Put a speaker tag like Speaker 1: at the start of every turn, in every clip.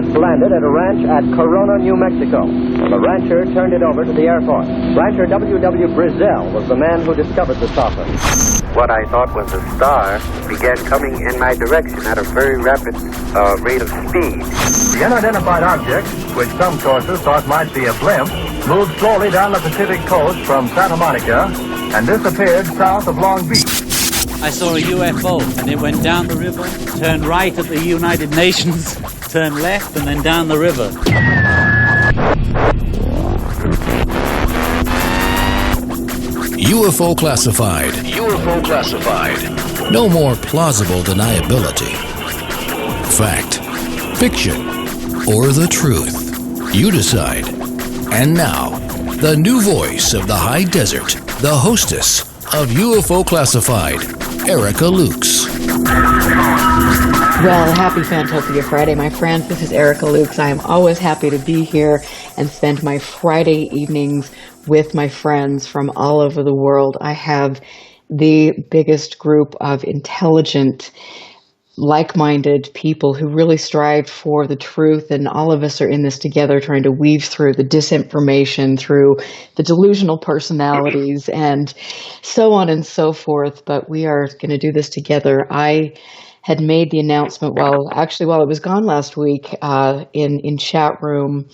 Speaker 1: This landed at a ranch at Corona, New Mexico. The rancher turned it over to the Air Force. Rancher W.W. Brazell was the man who discovered the saucer.
Speaker 2: What I thought was a star began coming in my direction at a very rapid rate of speed.
Speaker 3: The unidentified object, which some sources thought might be a blimp, moved slowly down the Pacific coast from Santa Monica and disappeared south of Long Beach.
Speaker 4: I saw a UFO, and it went down the river, turned right at the United Nations, turned left, and then down the river.
Speaker 5: UFO classified. UFO classified. No more plausible deniability. Fact, fiction, or the truth. You decide. And now, the new voice of the high desert, the hostess of UFO Classified, Erica Lukes.
Speaker 6: Well, happy Fantopia Friday, my friends. This is Erica Lukes. I am always happy to be here and spend my Friday evenings with my friends from all over the world. I have the biggest group of intelligent, like-minded people who really strive for the truth, and all of us are in this together trying to weave through the disinformation, through the delusional personalities, and so on and so forth. But we are going to do this together. I had made the announcement while it was gone last week in chat room.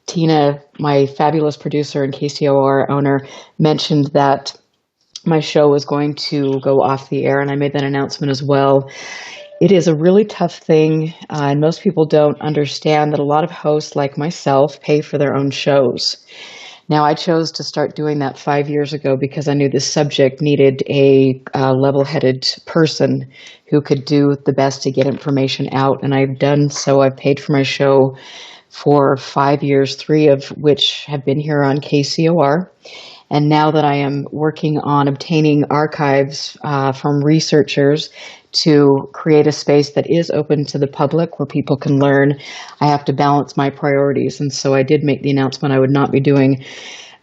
Speaker 6: Tina, my fabulous producer and KCOR owner, mentioned that my show was going to go off the air, and I made that announcement as well. It is a really tough thing, and most people don't understand that a lot of hosts like myself pay for their own shows. Now, I chose to start doing that 5 years ago because I knew this subject needed a level-headed person who could do the best to get information out, and I've done so. I've paid for my show for 5 years, 3 of which have been here on KCOR. And now that I am working on obtaining archives from researchers to create a space that is open to the public where people can learn, I have to balance my priorities. And so I did make the announcement I would not be doing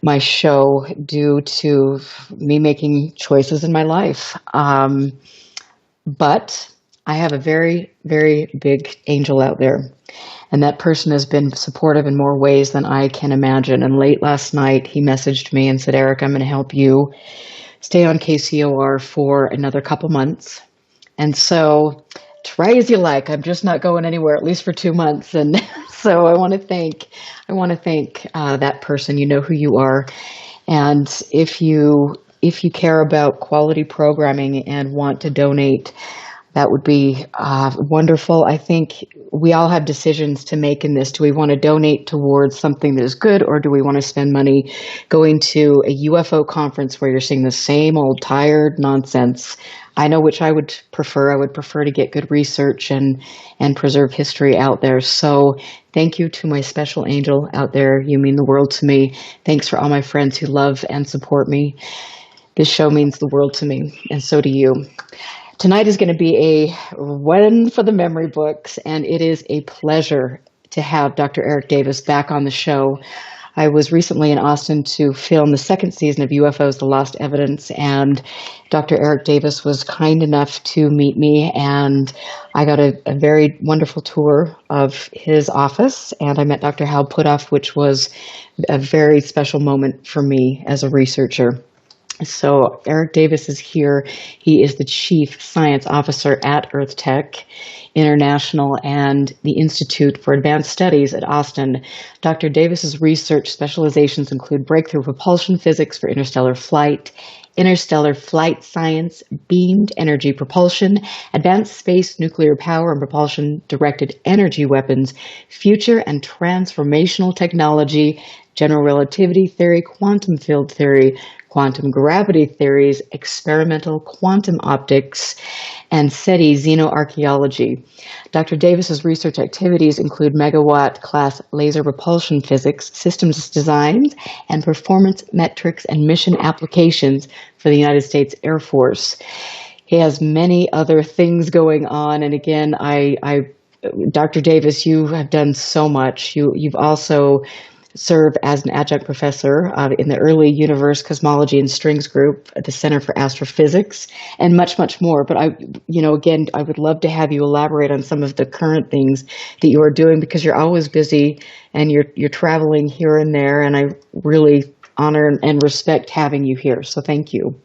Speaker 6: my show due to me making choices in my life. But I have a very, very big angel out there. And that person has been supportive in more ways than I can imagine. And late last night, he messaged me and said, Eric, I'm going to help you stay on KCOR for another couple months. And so try as you like. I'm just not going anywhere, at least for 2 months. And so I want to thank that person. You know who you are. And if you care about quality programming and want to donate, that would be wonderful. I think we all have decisions to make in this. Do we want to donate towards something that is good, or do we want to spend money going to a UFO conference where you're seeing the same old tired nonsense? I know which I would prefer. I would prefer to get good research and preserve history out there. So thank you to my special angel out there. You mean the world to me. Thanks for all my friends who love and support me. This show means the world to me, and so do you. Tonight is going to be a one for the memory books, and it is a pleasure to have Dr. Eric Davis back on the show. I was recently in Austin to film the second season of UFOs, The Lost Evidence, and Dr. Eric Davis was kind enough to meet me, and I got a very wonderful tour of his office, and I met Dr. Hal Puthoff, which was a very special moment for me as a researcher. So Eric Davis is here. He is the Chief Science Officer at Earth Tech International and the Institute for Advanced Studies at Austin. Dr. Davis's research specializations include breakthrough propulsion physics for interstellar flight science, beamed energy propulsion, advanced space nuclear power and propulsion, directed energy weapons, future and transformational technology, general relativity theory, quantum field theory, quantum gravity theories, experimental quantum optics, and SETI xenoarchaeology. Dr. Davis's research activities include megawatt-class laser propulsion physics, systems designs, and performance metrics and mission applications for the United States Air Force. He has many other things going on, and again, Dr. Davis, you have done so much. You've also serve as an adjunct professor in the Early Universe Cosmology and Strings group at the Center for Astrophysics, and much, much more. But again, I would love to have you elaborate on some of the current things that you are doing, because you're always busy and you're traveling here and there, and I really honor and respect having you here. So thank you.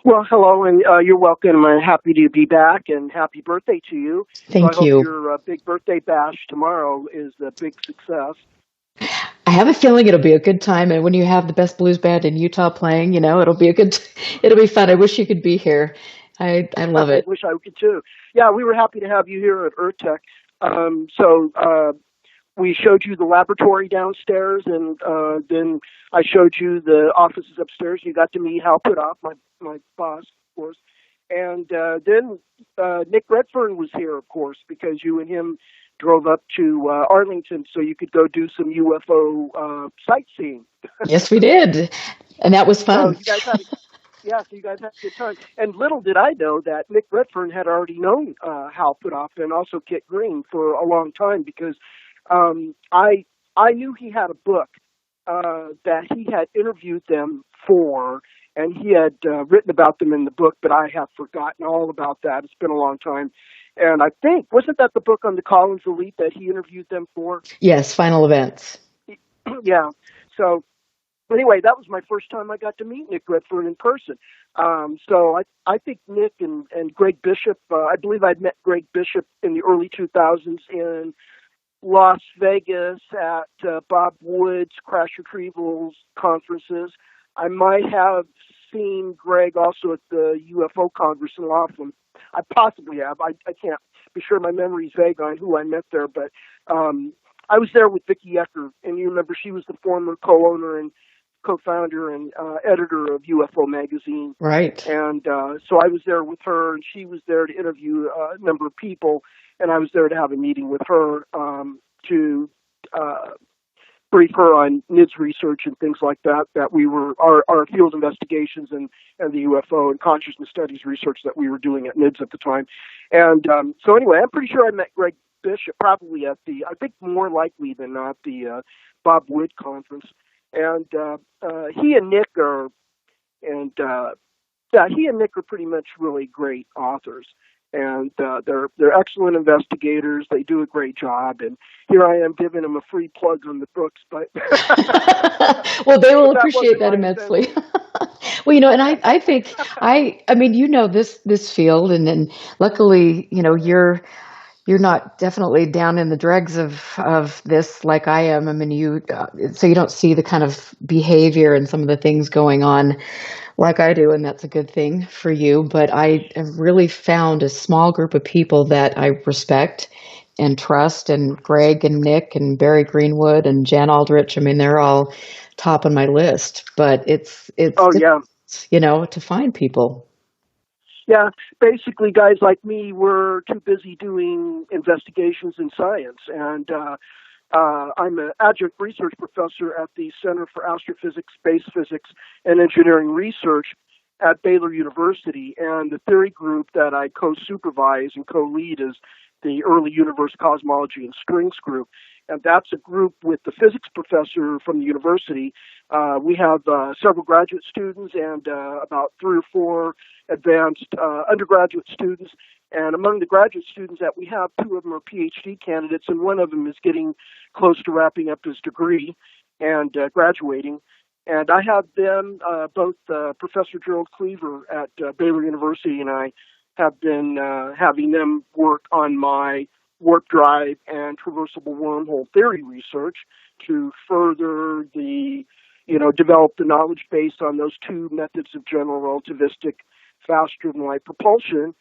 Speaker 7: Well, hello, and you're welcome. I'm happy to be back, and happy birthday to you.
Speaker 6: Thank
Speaker 7: so I
Speaker 6: you.
Speaker 7: hope your big birthday bash tomorrow is a big success.
Speaker 6: I have a feeling it'll be a good time, and when you have the best blues band in Utah playing, it'll be fun. I wish you could be here. I love it.
Speaker 7: I wish I could too. Yeah, we were happy to have you here at EarthTech. We showed you the laboratory downstairs, and then I showed you the offices upstairs. You got to meet Hal Putoff, my boss, of course. And then Nick Redfern was here, of course, because you and him drove up to Arlington so you could go do some UFO sightseeing.
Speaker 6: Yes, we did. And that was fun.
Speaker 7: So you guys had a good time. And little did I know that Nick Redfern had already known Hal Putoff and also Kit Green for a long time, because I knew he had a book that he had interviewed them for, and he had written about them in the book, but I have forgotten all about that. It's been a long time. And I think, wasn't that the book on the Collins Elite that he interviewed them for?
Speaker 6: Yes, Final Events.
Speaker 7: Yeah. So anyway, that was my first time I got to meet Nick Redfern in person. So I think Nick and Greg Bishop, I believe I'd met Greg Bishop in the early 2000s in Las Vegas at Bob Wood's Crash Retrievals conferences. I might have seen Greg also at the UFO Congress in Laughlin. I possibly have. I can't be sure. My memory's vague on who I met there, but I was there with Vicki Ecker, and you remember she was the former co-owner and co-founder and editor of UFO magazine.
Speaker 6: Right.
Speaker 7: And so I was there with her, and she was there to interview a number of people, and I was there to have a meeting with her to brief her on NIDS research and things like that we were, our field investigations and the UFO and consciousness studies research that we were doing at NIDS at the time. And so anyway, I'm pretty sure I met Greg Bishop probably at I think more likely than not, the Bob Wood conference. And he and Nick are pretty much really great authors. And they're excellent investigators. They do a great job. And here I am giving them a free plug on the books. But
Speaker 6: well, they will appreciate that immensely. Well, and I think this field, and luckily, you're not definitely down in the dregs of this like I am. I mean, so you don't see the kind of behavior and some of the things going on like I do, and that's a good thing for you. But I have really found a small group of people that I respect and trust, and Greg and Nick and Barry Greenwood and Jan Aldrich. I mean, they're all top on my list. But it's to find people.
Speaker 7: Yeah, basically, guys like me were too busy doing investigations in science, and I'm an adjunct research professor at the Center for Astrophysics, Space Physics, and Engineering Research at Baylor University, and the theory group that I co-supervise and co-lead is the Early Universe Cosmology and Strings group, and that's a group with the physics professor from the university. We have several graduate students and about 3 or 4 advanced undergraduate students. And among the graduate students that we have, 2 of them are PhD candidates, and one of them is getting close to wrapping up his degree and graduating. And I have them, both Professor Gerald Cleaver at Baylor University and I have been having them work on my warp drive and traversable wormhole theory research to further develop the knowledge base on those 2 methods of general relativistic fast-driven light propulsion.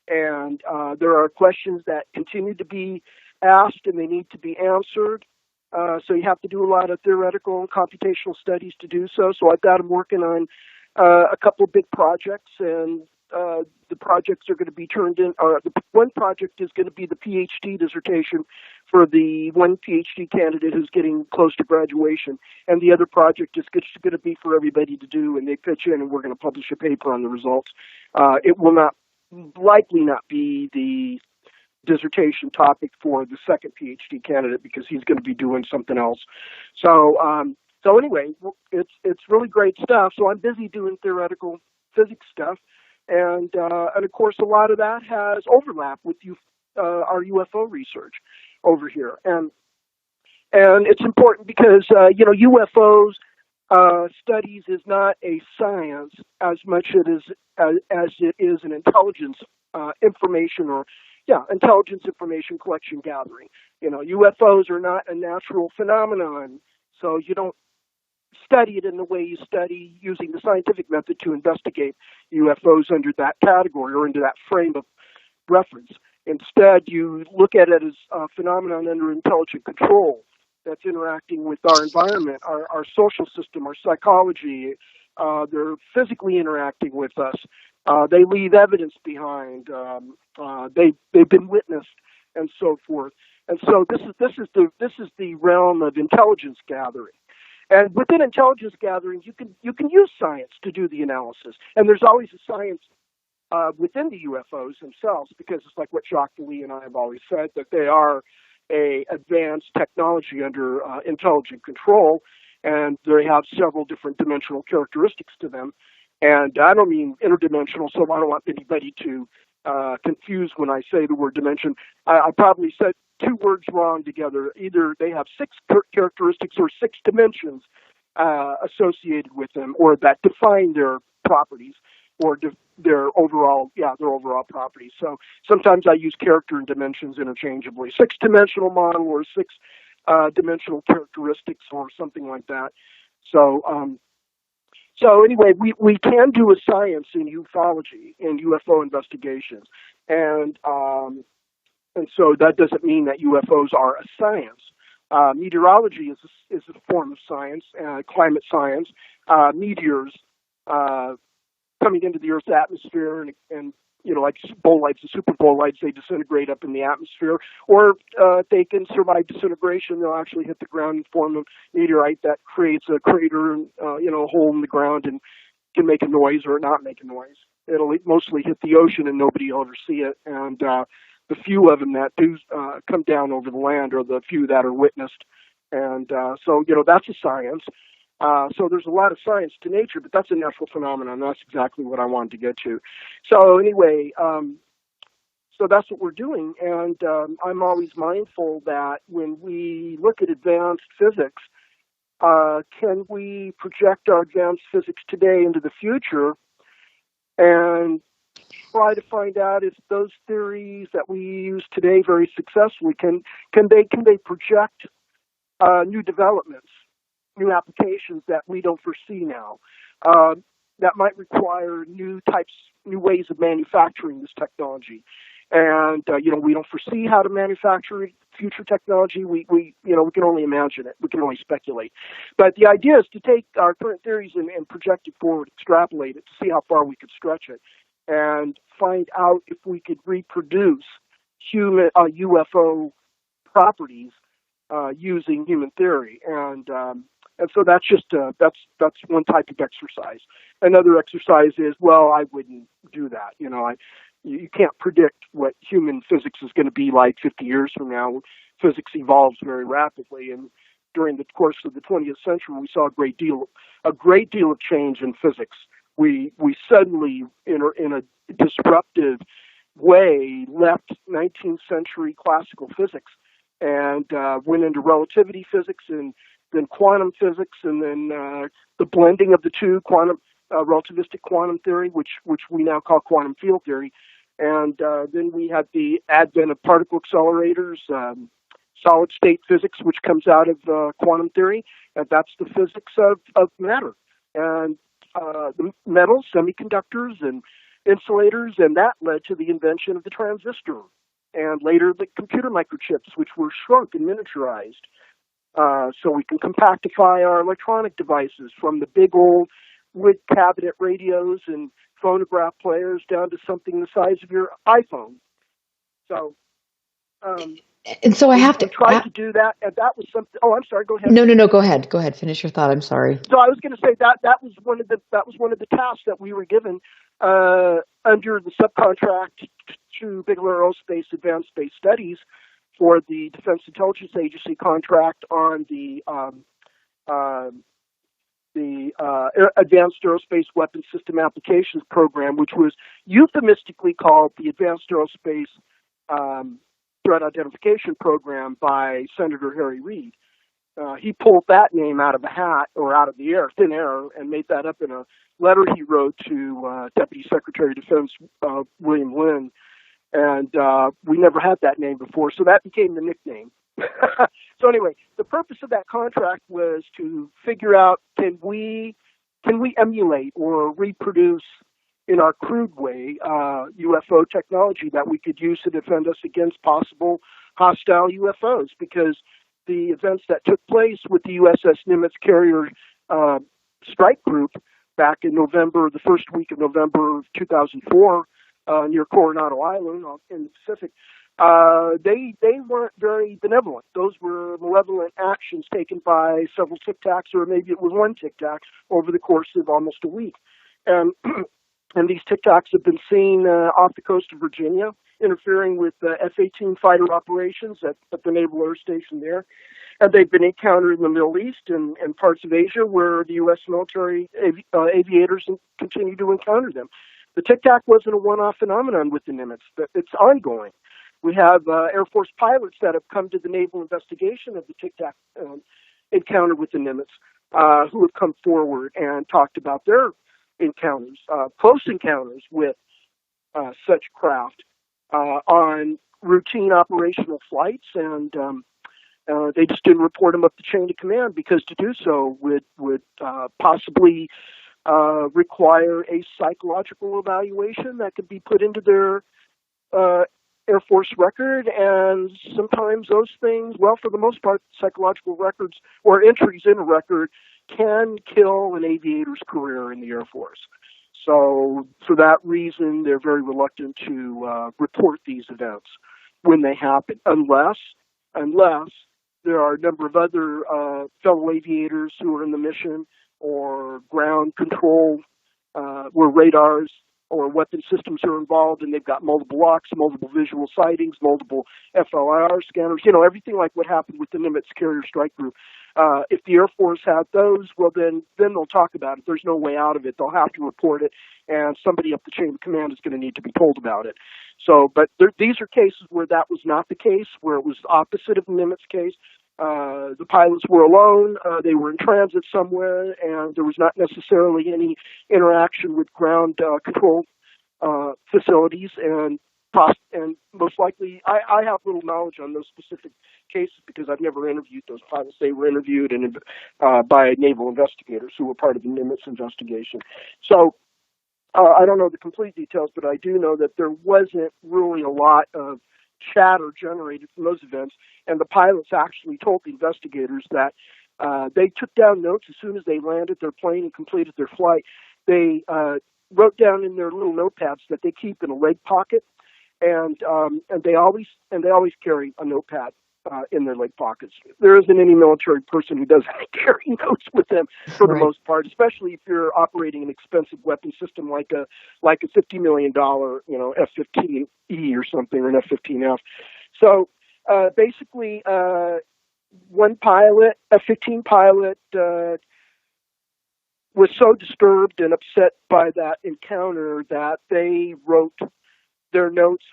Speaker 7: And there are questions that continue to be asked and they need to be answered. So you have to do a lot of theoretical and computational studies to do so. So I've got them working on a couple of big projects, and the projects are going to be turned in. The one project is going to be the PhD dissertation for the one PhD candidate who's getting close to graduation, and the other project is going to be for everybody to do, and they pitch in, and we're going to publish a paper on the results. It will likely not be the dissertation topic for the second PhD candidate because he's going to be doing something else. So anyway, it's really great stuff. So I'm busy doing theoretical physics stuff, and of course a lot of that has overlap with our UFO research over here, and it's important because UFOs studies is not a science as much as it is an intelligence intelligence information collection gathering. UFOs are not a natural phenomenon, so you don't study it in the way you study using the scientific method to investigate UFOs under that category or into that frame of reference. Instead, you look at it as a phenomenon under intelligent control that's interacting with our environment, our social system, our psychology. They're physically interacting with us. They leave evidence behind. They've been witnessed, and so forth. And so this is the realm of intelligence gathering. And within intelligence gathering, you can use science to do the analysis. And there's always a science within the UFOs themselves, because it's like what Jacques Lee and I have always said, that they are a advanced technology under intelligent control, and they have several different dimensional characteristics to them. And I don't mean interdimensional, so I don't want anybody to confuse when I say the word dimension. I probably said two words wrong together. Either they have 6 characteristics or 6 dimensions associated with them, or that define their properties, or their overall properties. So sometimes I use character and dimensions interchangeably. 6-dimensional model or 6-dimensional characteristics or something like that. So anyway, we can do a science in ufology, in UFO investigations, and so that doesn't mean that UFOs are a science. Meteorology is a form of science, climate science. Meteors coming into the Earth's atmosphere, and like bolides, the super bolides, they disintegrate up in the atmosphere, or they can survive disintegration. They'll actually hit the ground and form a meteorite that creates a crater, and a hole in the ground, and can make a noise or not make a noise. It'll mostly hit the ocean, and nobody will ever see it. And the few of them that do come down over the land are the few that are witnessed. And so that's a science. So there's a lot of science to nature, but that's a natural phenomenon. That's exactly what I wanted to get to. So anyway, so that's what we're doing. And I'm always mindful that when we look at advanced physics, can we project our advanced physics today into the future and try to find out if those theories that we use today very successfully, can they project new developments, new applications that we don't foresee now, that might require new ways of manufacturing this technology. And, we don't foresee how to manufacture future technology. We can only imagine it. We can only speculate. But the idea is to take our current theories and project it forward, extrapolate it to see how far we could stretch it, and find out if we could reproduce human UFO properties using human theory. And so that's just that's one type of exercise. Another exercise is, well, I wouldn't do that. You can't predict what human physics is going to be like 50 years from now. Physics evolves very rapidly, and during the course of the 20th century, we saw a great deal of change in physics. We suddenly, in a disruptive way, left 19th century classical physics and went into relativity physics, and then quantum physics, and then the blending of the two, relativistic quantum theory, which we now call quantum field theory. And then we had the advent of particle accelerators, solid state physics, which comes out of quantum theory, and that's the physics of matter. And the metals, semiconductors, and insulators, and that led to the invention of the transistor, and later the computer microchips, which were shrunk and miniaturized. So we can compactify our electronic devices from the big old wood cabinet radios and phonograph players down to something the size of your iPhone. So
Speaker 6: And so I have
Speaker 7: we
Speaker 6: to.
Speaker 7: tried to do that, and that was something. Oh, I'm sorry. Go ahead.
Speaker 6: No. Go ahead. Go ahead. Finish your thought. I'm sorry.
Speaker 7: So I was going to say that was one of the tasks that we were given under the subcontract to Bigelow Aerospace Advanced Space Studies for the Defense Intelligence Agency contract on the Advanced Aerospace Weapons System Applications Program, which was euphemistically called the Advanced Aerospace Threat Identification Program by Senator Harry Reid. He pulled that name out of a hat or out of the air, thin air, and made that up in a letter he wrote to Deputy Secretary of Defense William Lynn. And we never had that name before, so that became the nickname. So anyway, the purpose of that contract was to figure out, can we emulate or reproduce in our crude way UFO technology that we could use to defend us against possible hostile UFOs? Because the events that took place with the USS Nimitz carrier strike group back in November, the first week of November of 2004, near Coronado Island in the Pacific, they weren't very benevolent. Those were malevolent actions taken by several Tic Tacs, or maybe it was one Tic Tac, over the course of almost a week. And these Tic Tacs have been seen off the coast of Virginia, interfering with F-18 fighter operations at the Naval Air Station there. And they've been encountered in the Middle East and parts of Asia where the U.S. military aviators continue to encounter them. The Tic Tac wasn't a one-off phenomenon with the Nimitz. It's ongoing. We have Air Force pilots that have come to the naval investigation of the Tic Tac encounter with the Nimitz, who have come forward and talked about their encounters, close encounters with such craft on routine operational flights, and they just didn't report them up the chain of command because to do so would possibly require a psychological evaluation that could be put into their Air Force record, and sometimes those things, well, for the most part, psychological records or entries in a record can kill an aviator's career in the Air Force. So for that reason, they're very reluctant to report these events when they happen, unless there are a number of other fellow aviators who are in the mission or ground control where radars or weapon systems are involved, and they've got multiple locks, multiple visual sightings, multiple FLIR scanners, everything like what happened with the Nimitz carrier strike group. If the Air Force had those, well, then they'll talk about it. There's no way out of it. They'll have to report it, and somebody up the chain of command is going to need to be told about it. So, but these are cases where that was not the case, where it was opposite of the Nimitz case. The pilots were alone, they were in transit somewhere, and there was not necessarily any interaction with ground control facilities, and most likely, I have little knowledge on those specific cases because I've never interviewed those pilots. They were interviewed by naval investigators who were part of the Nimitz investigation. So I don't know the complete details, but I do know that there wasn't really a lot of chatter generated from those events, and the pilots actually told the investigators that they took down notes as soon as they landed their plane and completed their flight. They wrote down in their little notepads that they keep in a leg pocket, and they always carry a notepad in their leg pockets. There isn't any military person who doesn't carry notes with them for the most part, especially if you're operating an expensive weapon system like a $50 million, F-15E or something, or an F-15F. So basically, one pilot, F-15 pilot, was so disturbed and upset by that encounter that they wrote their notes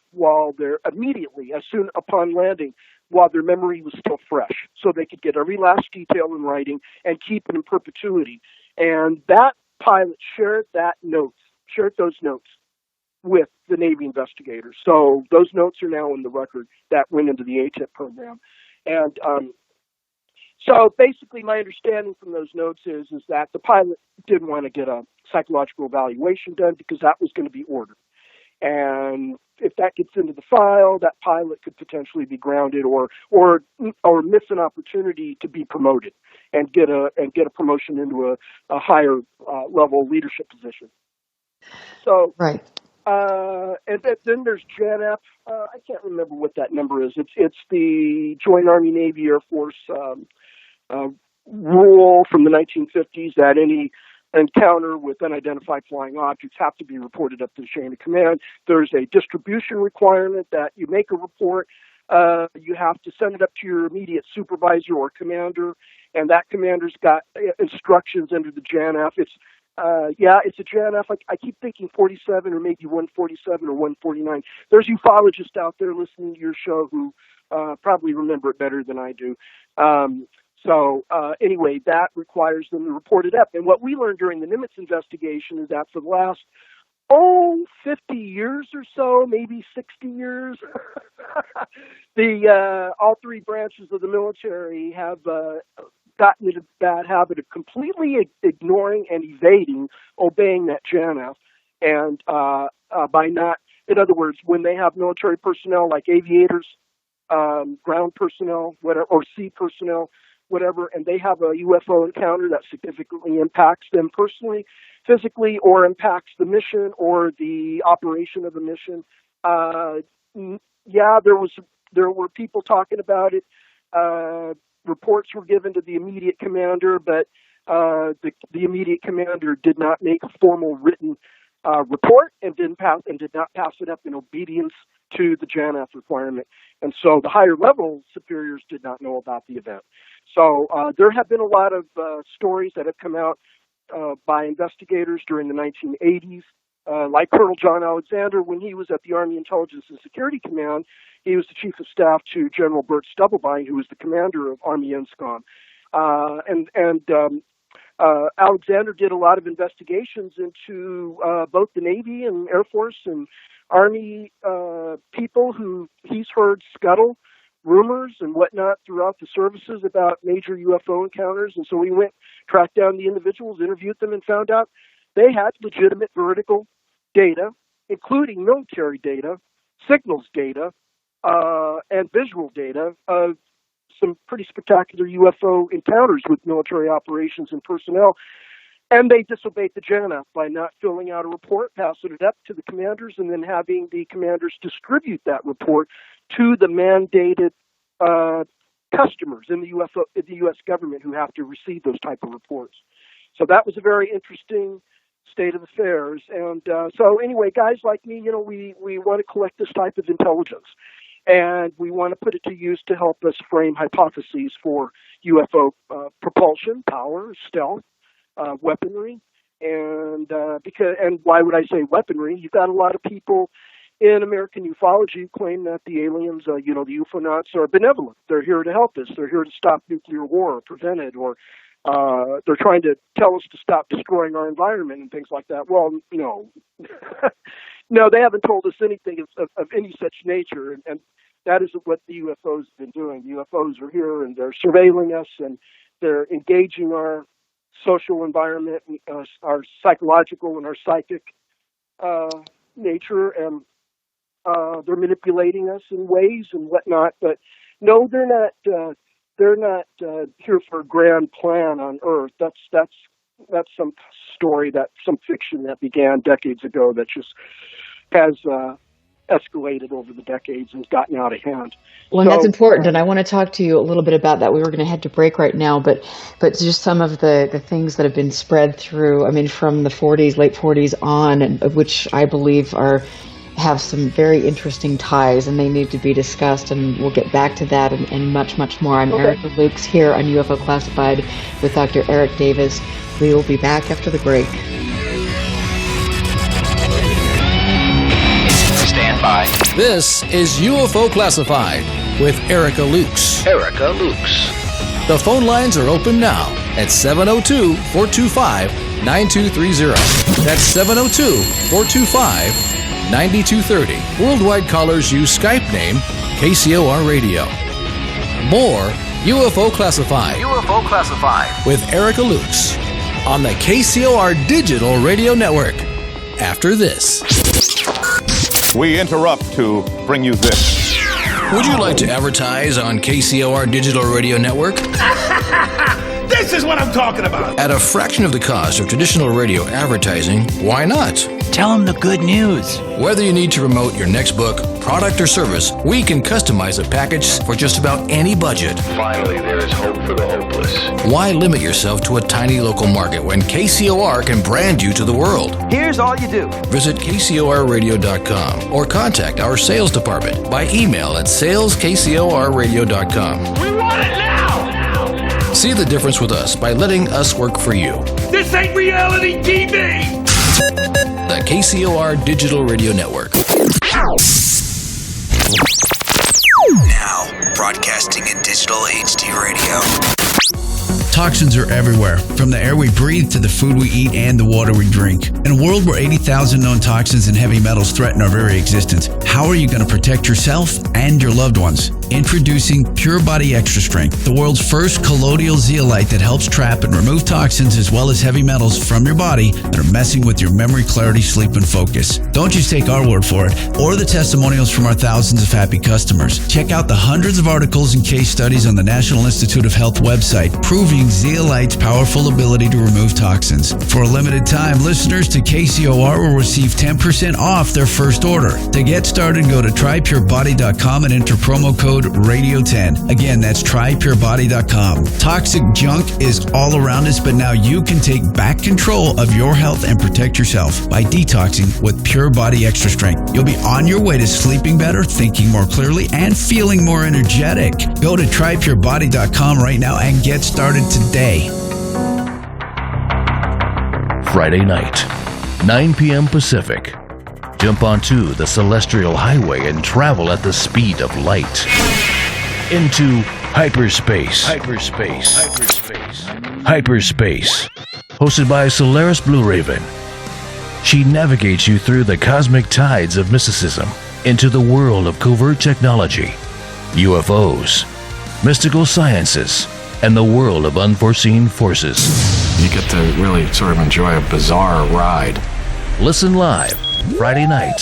Speaker 7: immediately, as soon upon landing, while their memory was still fresh, so they could get every last detail in writing and keep it in perpetuity. And that pilot shared those notes with the Navy investigators. So those notes are now in the record that went into the ATIP program. And so basically my understanding from those notes is that the pilot didn't want to get a psychological evaluation done because that was going to be ordered. And if that gets into the file, that pilot could potentially be grounded or miss an opportunity to be promoted and get a promotion into a higher level leadership position. So
Speaker 6: right.
Speaker 7: And then there's JANF. I can't remember what that number is. It's the Joint Army, Navy, Air Force rule from the 1950s that any encounter with unidentified flying objects have to be reported up the chain of command. There's a distribution requirement that you make a report. You have to send it up to your immediate supervisor or commander, and that commander's got instructions under the JANF. It's a JANF. I keep thinking 47 or maybe 147 or 149. There's ufologists out there listening to your show who probably remember it better than I do. Anyway, that requires them to report it up. And what we learned during the Nimitz investigation is that for the last 50 years or so, maybe 60 years, all three branches of the military have gotten into the bad habit of completely ignoring and evading obeying that JANF. And in other words, when they have military personnel like aviators, ground personnel, whatever, or sea personnel, whatever, and they have a UFO encounter that significantly impacts them personally, physically, or impacts the mission or the operation of the mission. There were people talking about it. Reports were given to the immediate commander, but the immediate commander did not make a formal written report and did not pass it up in obedience to the JANF requirement. And so the higher level superiors did not know about the event. So there have been a lot of stories that have come out by investigators during the 1980s. Like Colonel John Alexander, when he was at the Army Intelligence and Security Command, he was the Chief of Staff to General Bert Stubblebine, who was the commander of Army ENSCOM. Alexander did a lot of investigations into both the Navy and Air Force and Army people who he's heard scuttle rumors and whatnot throughout the services about major UFO encounters. And so we tracked down the individuals, interviewed them, and found out they had legitimate vertical data, including military data, signals data, and visual data of some pretty spectacular UFO encounters with military operations and personnel. And they disobeyed the JANF by not filling out a report, passing it up to the commanders, and then having the commanders distribute that report to the mandated customers in the U.S. government who have to receive those type of reports. So that was a very interesting state of affairs. And so anyway, guys like me, we want to collect this type of intelligence, and we want to put it to use to help us frame hypotheses for UFO propulsion, power, stealth, weaponry, and why would I say weaponry? You've got a lot of people in American ufology who claim that the aliens, the UFOnauts, are benevolent. They're here to help us. They're here to stop nuclear war or prevent it, or they're trying to tell us to stop destroying our environment and things like that. Well, no. No, they haven't told us anything of any such nature, and that isn't what the UFOs have been doing. The UFOs are here, and they're surveilling us, and they're engaging our social environment, our psychological and our psychic nature, and they're manipulating us in ways and whatnot. But no, they're not here for a grand plan on Earth. That's some story, some fiction that began decades ago that just has escalated over the decades and gotten out of hand.
Speaker 6: Well, and that's important, and I want to talk to you a little bit about that. We were going to head to break right now, but just some of the things that have been spread through, from the 40s, late 40s on, and which I believe have some very interesting ties, and they need to be discussed, and we'll get back to that and much, much more. I'm Erica Lukes here on UFO Classified with Dr. Eric Davis. We will be back after the break.
Speaker 5: Stand by. This is UFO Classified with Erica Lukes.
Speaker 8: Erica Lukes.
Speaker 5: The phone lines are open now at 702-425-9230. That's 702-425-9230. Worldwide callers use Skype name KCOR Radio. More UFO Classified.
Speaker 8: UFO Classified
Speaker 5: with Erica Lukes on the KCOR Digital Radio Network. After this.
Speaker 9: We interrupt to bring you this.
Speaker 5: Would you like to advertise on KCOR Digital Radio Network?
Speaker 9: This is what I'm talking about.
Speaker 5: At a fraction of the cost of traditional radio advertising, why not?
Speaker 10: Tell them the good news.
Speaker 5: Whether you need to promote your next book, product, or service, we can customize a package for just about any budget.
Speaker 8: Finally, there is hope for the hopeless.
Speaker 5: Why limit yourself to a tiny local market when KCOR can brand you to the world?
Speaker 10: Here's all you do.
Speaker 5: Visit KCORradio.com or contact our sales department by email at saleskcorradio.com.
Speaker 11: We want it now!
Speaker 5: See the difference with us by letting us work for you.
Speaker 11: This ain't reality TV!
Speaker 5: The KCOR Digital Radio Network.
Speaker 12: Now, broadcasting in digital HD radio.
Speaker 13: Toxins are everywhere, from the air we breathe to the food we eat and the water we drink. In a world where 80,000 known toxins and heavy metals threaten our very existence, how are you going to protect yourself and your loved ones? Introducing Pure Body Extra Strength, the world's first colloidal zeolite that helps trap and remove toxins as well as heavy metals from your body that are messing with your memory, clarity, sleep, and focus. Don't just take our word for it or the testimonials from our thousands of happy customers. Check out the hundreds of articles and case studies on the National Institute of Health website proving zeolite's powerful ability to remove toxins. For a limited time, listeners to KCOR will receive 10% off their first order. To get started, go to trypurebody.com and enter promo code Radio10. Again, that's trypurebody.com. Toxic junk is all around us, but now you can take back control of your health and protect yourself by detoxing with Pure Body Extra Strength. You'll be on your way to sleeping better, thinking more clearly, and feeling more energetic. Go to trypurebody.com right now and get started today.
Speaker 5: Friday night, 9 p.m. Pacific. Jump onto the Celestial Highway and travel at the speed of light. Into hyperspace. Hyperspace. Hosted by Solaris Blue Raven. She navigates you through the cosmic tides of mysticism into the world of covert technology, UFOs, mystical sciences, and the world of unforeseen forces.
Speaker 14: You get to really sort of enjoy a bizarre ride.
Speaker 5: Listen live, Friday night,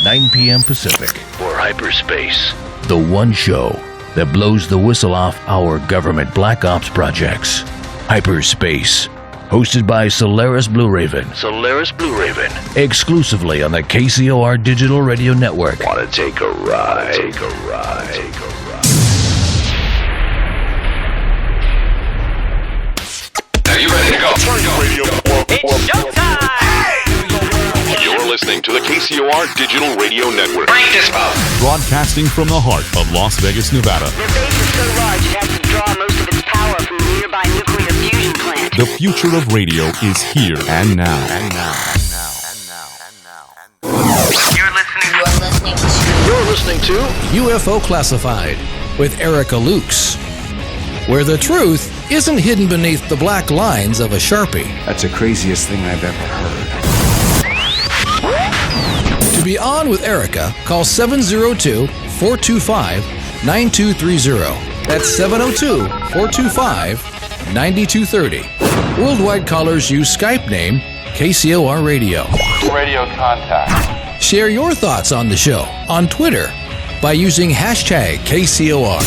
Speaker 5: 9 p.m. Pacific, for Hyperspace, the one show that blows the whistle off our government black ops projects. Hyperspace, hosted by Solaris Blue Raven. Exclusively on the KCOR Digital Radio Network.
Speaker 8: Want to take a ride?
Speaker 11: Are you ready to go?
Speaker 8: It's showtime! You're listening to the KCOR Digital Radio Network.
Speaker 11: Break this up!
Speaker 9: Broadcasting from the heart of Las Vegas, Nevada.
Speaker 15: Their base is so large it has to draw most of its power from the nearby nuclear fusion plant.
Speaker 9: The future of radio is here and now.
Speaker 5: You're listening to UFO Classified with Erica Lukes, where the truth isn't hidden beneath the black lines of a Sharpie.
Speaker 14: That's the craziest thing I've ever heard.
Speaker 5: To be on with Erica, call 702-425-9230. That's 702-425-9230. Worldwide callers use Skype name KCOR Radio.
Speaker 14: Radio contact.
Speaker 5: Share your thoughts on the show on Twitter by using hashtag KCOR.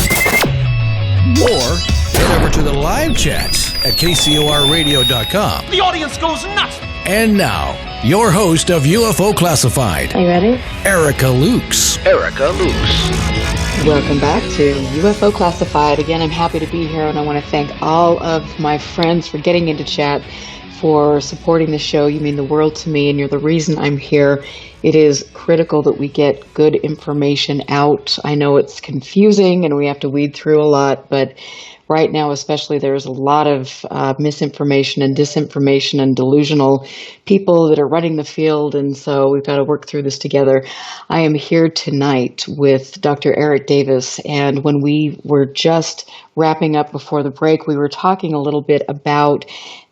Speaker 5: Or head over to the live chats at KCORradio.com.
Speaker 11: The audience goes nuts!
Speaker 5: And now, your host of UFO Classified.
Speaker 6: Are you ready?
Speaker 5: Erica Lukes.
Speaker 6: Welcome back to UFO Classified. Again, I'm happy to be here, and I want to thank all of my friends for getting into chat, for supporting the show. You mean the world to me, and you're the reason I'm here. It is critical that we get good information out. I know it's confusing, and we have to weed through a lot, but right now especially there's a lot of misinformation and disinformation and delusional people that are running the field, and so we've got to work through this together. I am here tonight with Dr. Eric Davis, and when we were just wrapping up before the break, we were talking a little bit about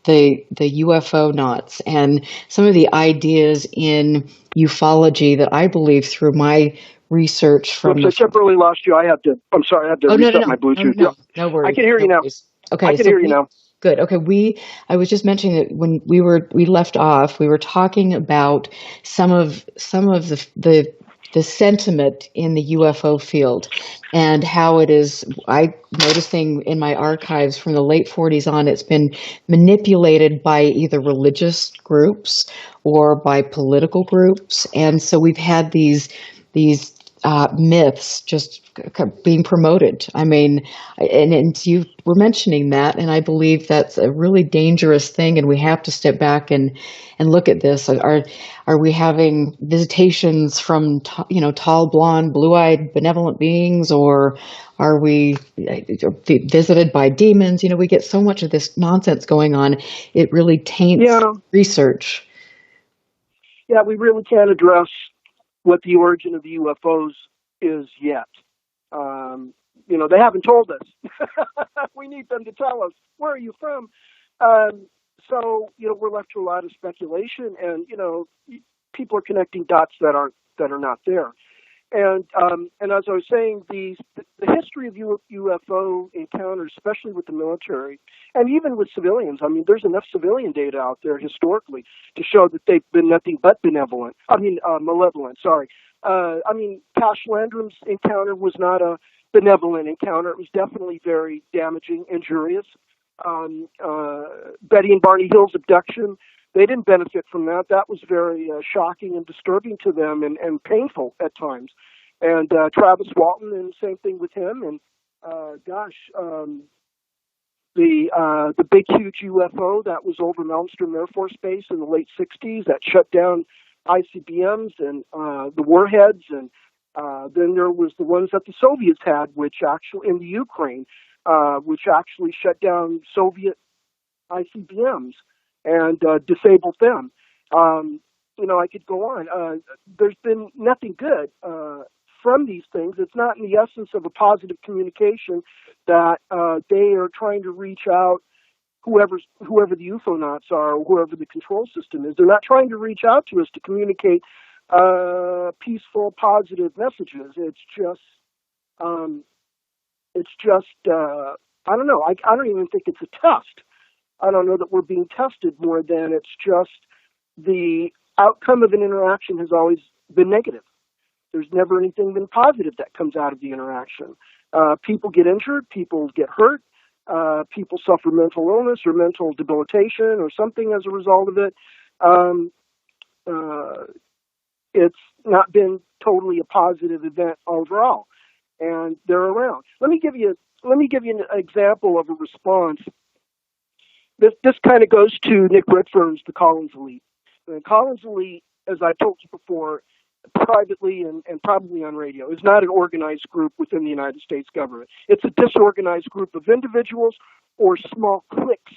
Speaker 6: the UFO knots and some of the ideas in ufology that I believe through my research from...
Speaker 7: I temporarily lost you. I had to reset my Bluetooth.
Speaker 6: No worries.
Speaker 7: I can hear you now.
Speaker 6: Okay,
Speaker 7: I can hear you now.
Speaker 6: Good. Okay, I was just mentioning that when we left off, we were talking about some of the the sentiment in the UFO field and how it is, I noticing in my archives from the late 40s on, it's been manipulated by either religious groups or by political groups. And so we've had these myths just being promoted. I mean, and you were mentioning that, and I believe that's a really dangerous thing, and we have to step back and look at this. Are we having visitations from tall, blonde, blue-eyed, benevolent beings, or are we visited by demons? You know, we get so much of this nonsense going on. It really taints research.
Speaker 7: Yeah, we really can't address what the origin of the UFOs is yet. They haven't told us. We need them to tell us, where are you from? So we're left to a lot of speculation, and people are connecting dots that are not there. And as I was saying, the history of UFO encounters, especially with the military, and even with civilians. I mean, there's enough civilian data out there historically to show that they've been nothing but malevolent. Sorry. Cash Landrum's encounter was not a benevolent encounter. It was definitely very damaging, injurious. Betty and Barney Hill's abduction, they didn't benefit from that. That was very shocking and disturbing to them and painful at times. And Travis Walton, and same thing with him. And the big, huge UFO that was over Malmstrom Air Force Base in the late 60s that shut down ICBMs and the warheads. And then there was the ones that the Soviets had, which actually, in the Ukraine, which actually shut down Soviet ICBMs and disabled them. I could go on. There's been nothing good from these things. It's not in the essence of a positive communication that they are trying to reach out, whoever the UFOnauts are, or whoever the control system is. They're not trying to reach out to us to communicate peaceful, positive messages. It's just I don't know. I don't even think it's a test. I don't know that we're being tested more than it's just the outcome of an interaction has always been negative. There's never anything been positive that comes out of the interaction. People get injured, people get hurt, people suffer mental illness or mental debilitation or something as a result of it. It's not been totally a positive event overall, and they're around. Let me give you an example of a response. This kind of goes to Nick Redfern's The Collins Elite. The Collins Elite, as I told you before, privately and probably on radio, is not an organized group within the United States government. It's a disorganized group of individuals or small cliques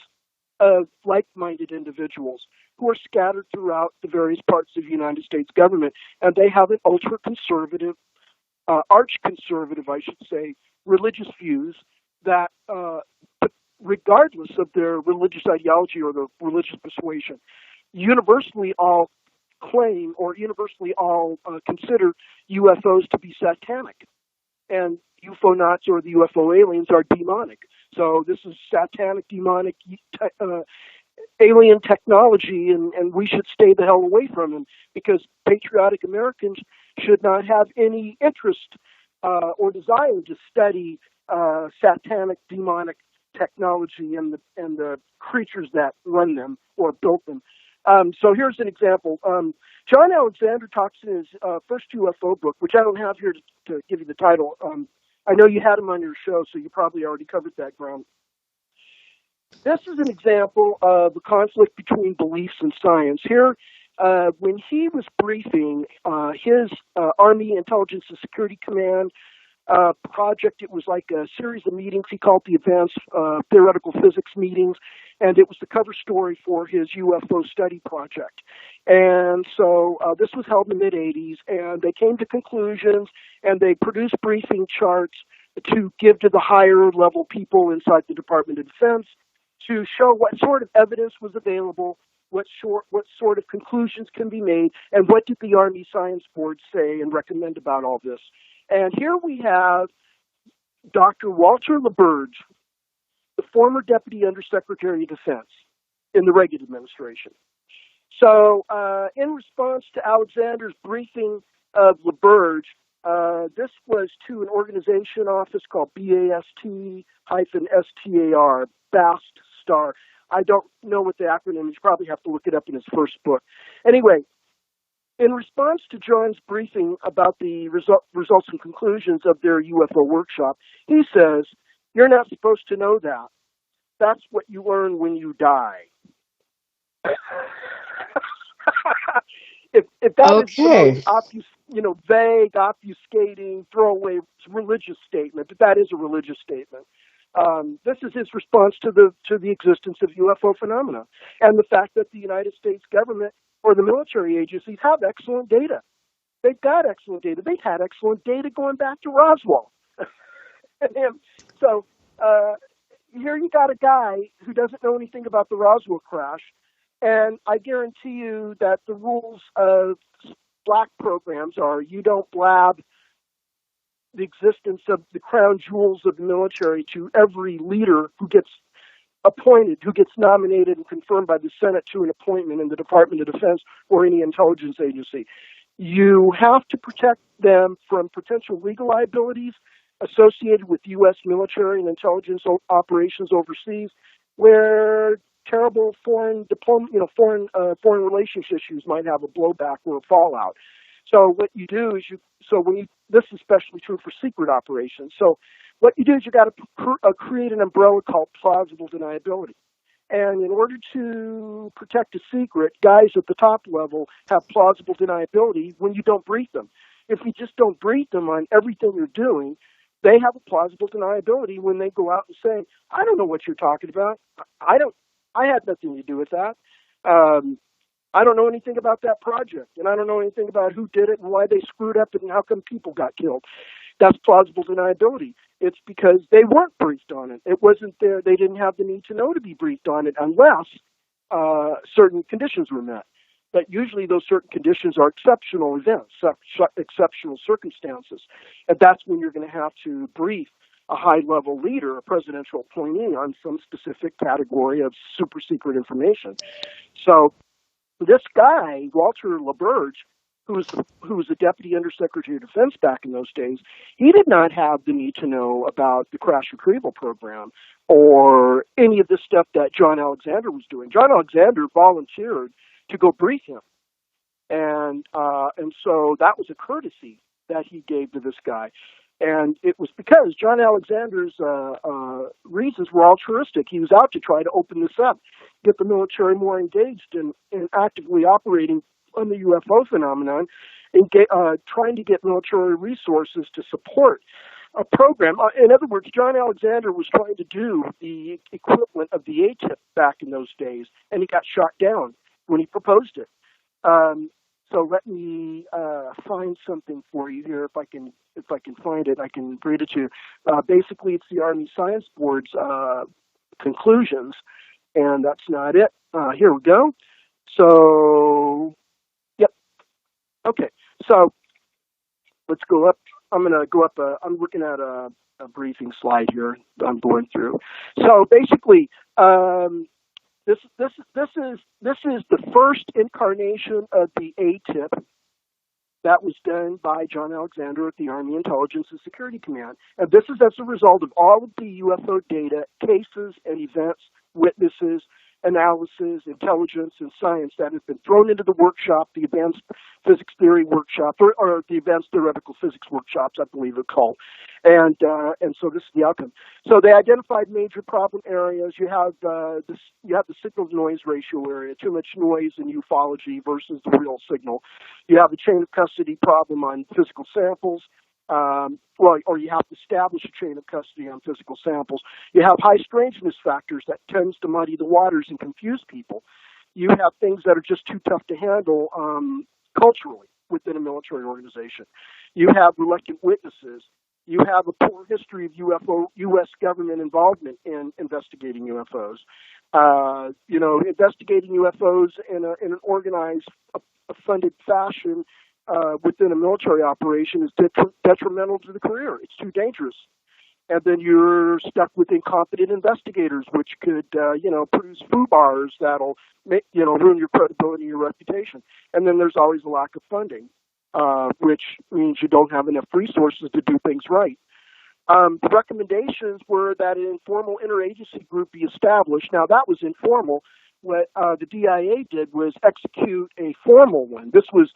Speaker 7: of like-minded individuals who are scattered throughout the various parts of the United States government, and they have an ultra-conservative, arch-conservative, I should say, religious views that, regardless of their religious ideology or their religious persuasion, universally all claim or universally all consider UFOs to be satanic. And UFOnauts or the UFO aliens are demonic. So this is satanic, demonic alien technology, and we should stay the hell away from them because patriotic Americans should not have any interest or desire to study satanic, demonic technology and the creatures that run them or built them. So here's an example. John Alexander talks in his first UFO book, which I don't have here to give you the title. I know you had him on your show, so you probably already covered that ground. This is an example of a conflict between beliefs and science. Here, when he was briefing his Army Intelligence and Security Command project, it was like a series of meetings. He called the Advanced Theoretical Physics meetings, and it was the cover story for his UFO study project. And so this was held in the mid-'80s, and they came to conclusions, and they produced briefing charts to give to the higher level people inside the Department of Defense to show what sort of evidence was available, what sort of conclusions can be made, and what did the Army Science Board say and recommend about all this. And here we have Dr. Walter LaBerge, the former Deputy Undersecretary of Defense in the Reagan administration. So in response to Alexander's briefing of LaBerge. This was to an organization office called BAST-STAR, BAST Star. I don't know what the acronym is. You probably have to look it up in his first book. Anyway, in response to John's briefing about the results and conclusions of their UFO workshop, he says, "You're not supposed to know that. That's what you learn when you die." If that is the most vague, obfuscating, throwaway religious statement, but that is a religious statement. This is his response to the existence of UFO phenomena and the fact that the United States government or the military agencies have excellent data. They've got excellent data. They've had excellent data going back to Roswell. So here you got a guy who doesn't know anything about the Roswell crash, and I guarantee you that the rules of black programs are you don't blab the existence of the crown jewels of the military to every leader who gets appointed, who gets nominated and confirmed by the Senate to an appointment in the Department of Defense or any intelligence agency. You have to protect them from potential legal liabilities associated with U.S. military and intelligence operations overseas, where terrible foreign relations issues might have a blowback or a fallout. So what you do is this is especially true for secret operations. So what you do is you got to create an umbrella called plausible deniability. And in order to protect a secret, guys at the top level have plausible deniability when you don't brief them. If you just don't brief them on everything you're doing, they have a plausible deniability when they go out and say, "I don't know what you're talking about. I had nothing to do with that. I don't know anything about that project, and I don't know anything about who did it and why they screwed up and how come people got killed." That's plausible deniability. It's because they weren't briefed on it. It wasn't there. They didn't have the need to know to be briefed on it unless certain conditions were met. But usually those certain conditions are exceptional events, exceptional circumstances. And that's when you're going to have to brief a high-level leader, a presidential appointee, on some specific category of super secret information. So this guy, Walter LaBerge, who was a deputy undersecretary of defense back in those days, he did not have the need to know about the crash retrieval program or any of the stuff that John Alexander was doing. John Alexander volunteered to go brief him, and so that was a courtesy that he gave to this guy. And it was because John Alexander's reasons were altruistic. He was out to try to open this up, get the military more engaged in actively operating on the UFO phenomenon, and trying to get military resources to support a program. In other words, John Alexander was trying to do the equivalent of the ATIP back in those days, and he got shot down when he proposed it. So let me find something for you here. If I can find it, I can read it to you. Basically, it's the Army Science Board's conclusions, and that's not it. Here we go. So, yep. Okay. So let's go up. I'm going to go up. I'm looking at a briefing slide here that I'm going through. So basically, This is the first incarnation of the ATIP that was done by John Alexander at the Army Intelligence and Security Command. And this is as a result of all of the UFO data, cases and events, witnesses, analysis, intelligence, and science that have been thrown into the workshop, the Advanced Physics Theory Workshop, or the Advanced Theoretical Physics Workshops, I believe they're called. And so this is the outcome. So they identified major problem areas. You have the signal-to-noise ratio area, too much noise in ufology versus the real signal. You have a chain of custody problem on physical samples. Or you have to establish a chain of custody on physical samples. You have high strangeness factors that tends to muddy the waters and confuse people. You have things that are just too tough to handle culturally within a military organization. You have reluctant witnesses. You have a poor history of U.S. government involvement in investigating UFOs. Investigating UFOs in an organized, funded fashion within a military operation is detrimental to the career. It's too dangerous. And then you're stuck with incompetent investigators, which could, produce FUBARs that'll ruin your credibility and your reputation. And then there's always a lack of funding. which means you don't have enough resources to do things right. The recommendations were that an informal interagency group be established. Now, that was informal. What the DIA did was execute a formal one. This was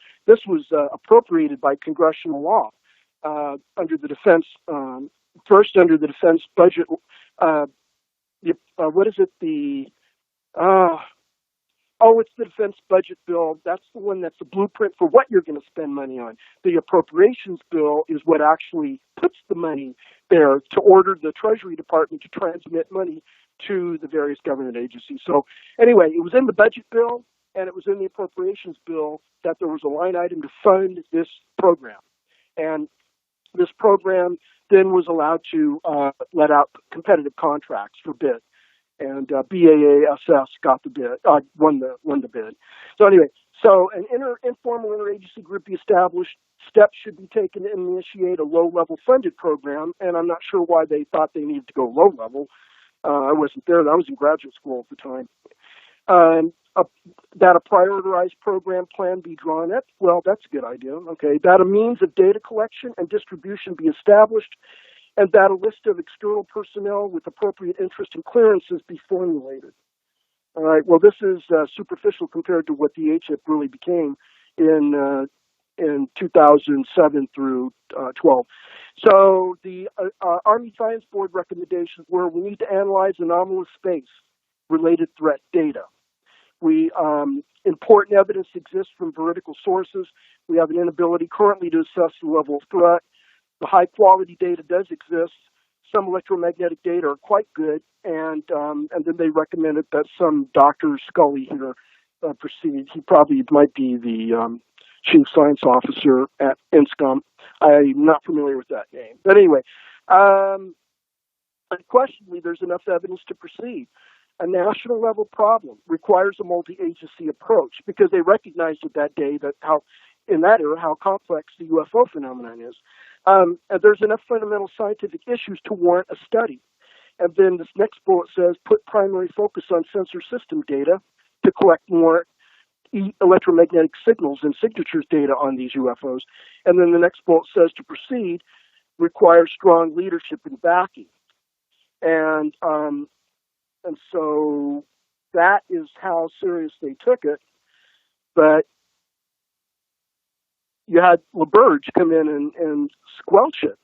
Speaker 7: appropriated by congressional law under the defense, first under the defense budget. What is it? It's the defense budget bill. That's the one that's the blueprint for what you're going to spend money on. The appropriations bill is what actually puts the money there to order the Treasury Department to transmit money to the various government agencies. So anyway, it was in the budget bill and it was in the appropriations bill that there was a line item to fund this program. And this program then was allowed to let out competitive contracts for bid. And BAASS got the bid, won the bid. So anyway, an informal interagency group be established. Steps should be taken to initiate a low-level funded program, and I'm not sure why they thought they needed to go low-level. I wasn't there. I was in graduate school at the time. That a prioritized program plan be drawn up. Well, that's a good idea. Okay. That a means of data collection and distribution be established, and that a list of external personnel with appropriate interest and clearances be formulated. All right. Well, this is superficial compared to what the HIP really became in 2007 through 12. So the Army Science Board recommendations were: we need to analyze anomalous space-related threat data. Important evidence exists from veridical sources. We have an inability currently to assess the level of threat. The high-quality data does exist. Some electromagnetic data are quite good, and then they recommended that some Dr. Scully here proceed. He probably might be the chief science officer at INSCOM. I'm not familiar with that name. But anyway, unquestionably, there's enough evidence to proceed. A national-level problem requires a multi-agency approach because they recognized at that day that in that era, how complex the UFO phenomenon is. And there's enough fundamental scientific issues to warrant a study. And then this next bullet says, put primary focus on sensor system data to collect more electromagnetic signals and signatures data on these UFOs. And then the next bullet says, to proceed, requires strong leadership and backing. And so that is how serious they took it. But you had LaBerge come in and squelch it,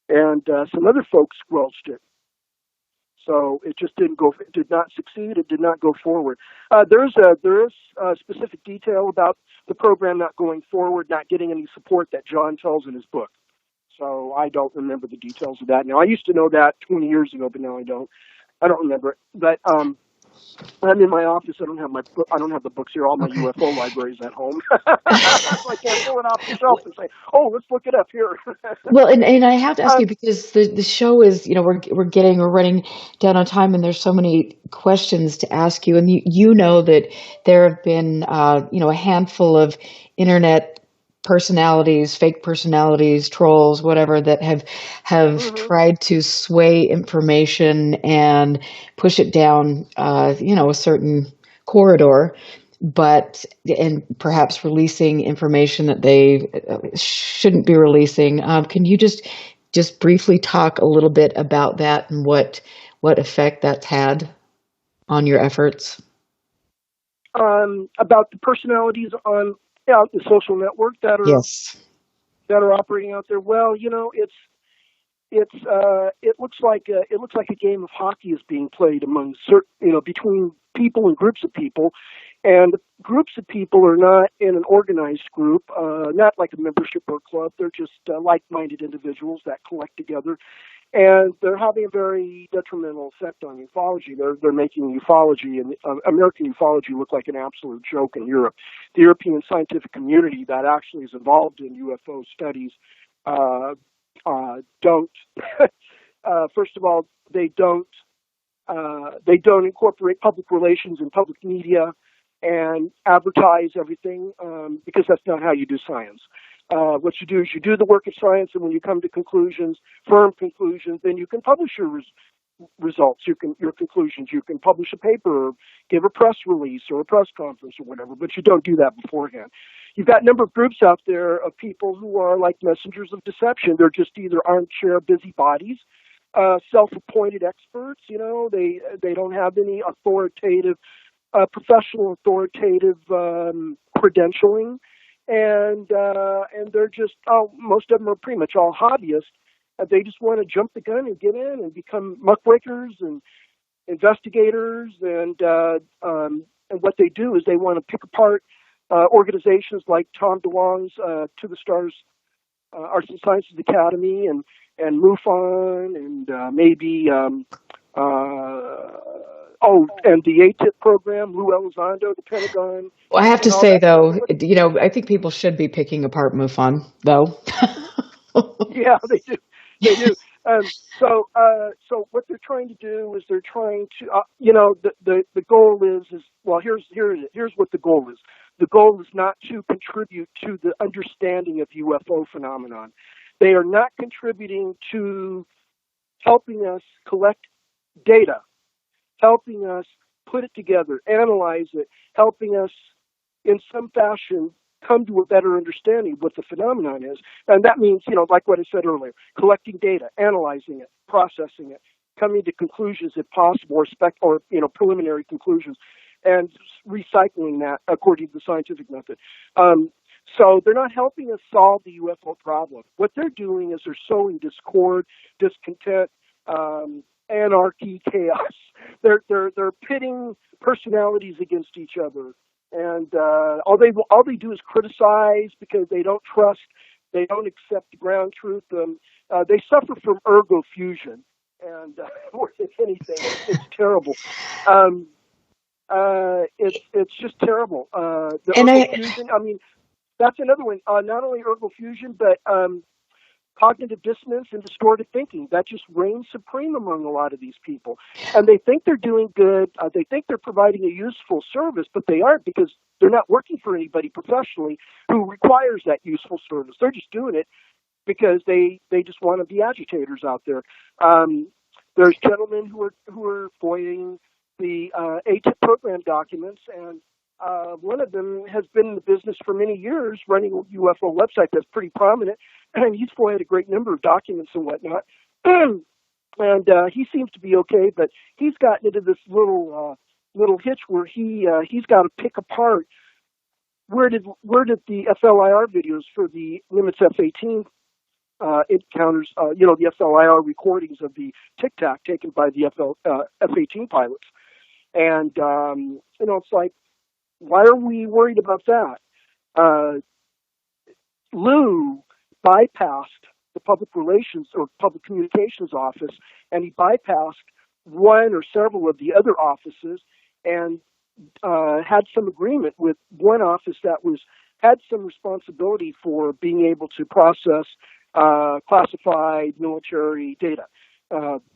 Speaker 7: and some other folks squelched it. So it just did not succeed. It did not go forward. There is specific detail about the program not going forward, not getting any support that John tells in his book. So I don't remember the details of that now. I used to know that 20 years ago, but now I don't. I don't remember it. But I'm in my office. I don't have the books here. All my UFO libraries at home. So I can't pull it off the shelf and say, "Oh, let's look it up here."
Speaker 6: Well, and I have to ask you, because the show is, we're running down on time, and there's so many questions to ask you, and you know that there have been a handful of internet personalities, fake personalities, trolls, whatever, that have tried to sway information and push it down a certain corridor, and perhaps releasing information that they shouldn't be releasing. Can you just briefly talk a little bit about that and what effect that's had on your efforts?
Speaker 7: About the personalities on the social network that are operating out there. Well, it looks like a game of hockey is being played among between people and groups of people, and groups of people are not in an organized group, not like a membership or club. They're just like-minded individuals that collect together, and they're having a very detrimental effect on ufology. They're making ufology and American ufology look like an absolute joke in Europe. The European scientific community that actually is involved in UFO studies don't. First of all, they don't incorporate public relations and public media and advertise everything because that's not how you do science. What you do is you do the work of science, and when you come to conclusions, firm conclusions, then you can publish results, your conclusions. You can publish a paper, or give a press release or a press conference or whatever, but you don't do that beforehand. You've got a number of groups out there of people who are like messengers of deception. They're just either armchair busybodies, self-appointed experts. You know, they don't have any authoritative, professional authoritative credentialing, and they're just most of them are pretty much all hobbyists. They just want to jump the gun and get in and become muckrakers and investigators, and what they do is they want to pick apart organizations like Tom DeLonge's To the Stars Arts and Sciences Academy and MUFON and maybe and the ATIP program, Lou Elizondo, the Pentagon.
Speaker 6: Well, I have to say, though, you know, I think people should be picking apart MUFON, though.
Speaker 7: Yeah, they do. They do. So what they're trying to do is they're trying to, the goal is well, here's what the goal is. The goal is not to contribute to the understanding of UFO phenomenon. They are not contributing to helping us collect data, helping us put it together, analyze it, helping us in some fashion come to a better understanding of what the phenomenon is. And that means, like what I said earlier, collecting data, analyzing it, processing it, coming to conclusions if possible, or preliminary conclusions, and recycling that according to the scientific method. So they're not helping us solve the UFO problem. What they're doing is they're sowing discord, discontent, anarchy, chaos. They're pitting personalities against each other, and all they do is criticize because they don't trust, they don't accept the ground truth. They suffer from ergo fusion, and more than anything, it's terrible. It's just terrible. The ergo fusion. I mean, that's another one. Not only ergo fusion, but cognitive dissonance and distorted thinking. That just reigns supreme among a lot of these people. And they think they're doing good. They think they're providing a useful service, but they aren't, because they're not working for anybody professionally who requires that useful service. They're just doing it because they just want to be agitators out there. There's gentlemen who are FOIAing the ATIP program documents, and one of them has been in the business for many years, running a UFO website that's pretty prominent, and he's FOIA'd a great number of documents and whatnot. And he seems to be okay, but he's gotten into this little hitch where he's got to pick apart where did the FLIR videos for the Nimitz F-18 encounters, the FLIR recordings of the Tic Tac taken by the F-18 pilots, and it's like, why are we worried about that? Lou bypassed the public relations or public communications office, and he bypassed one or several of the other offices, and had some agreement with one office that had some responsibility for being able to process classified military data,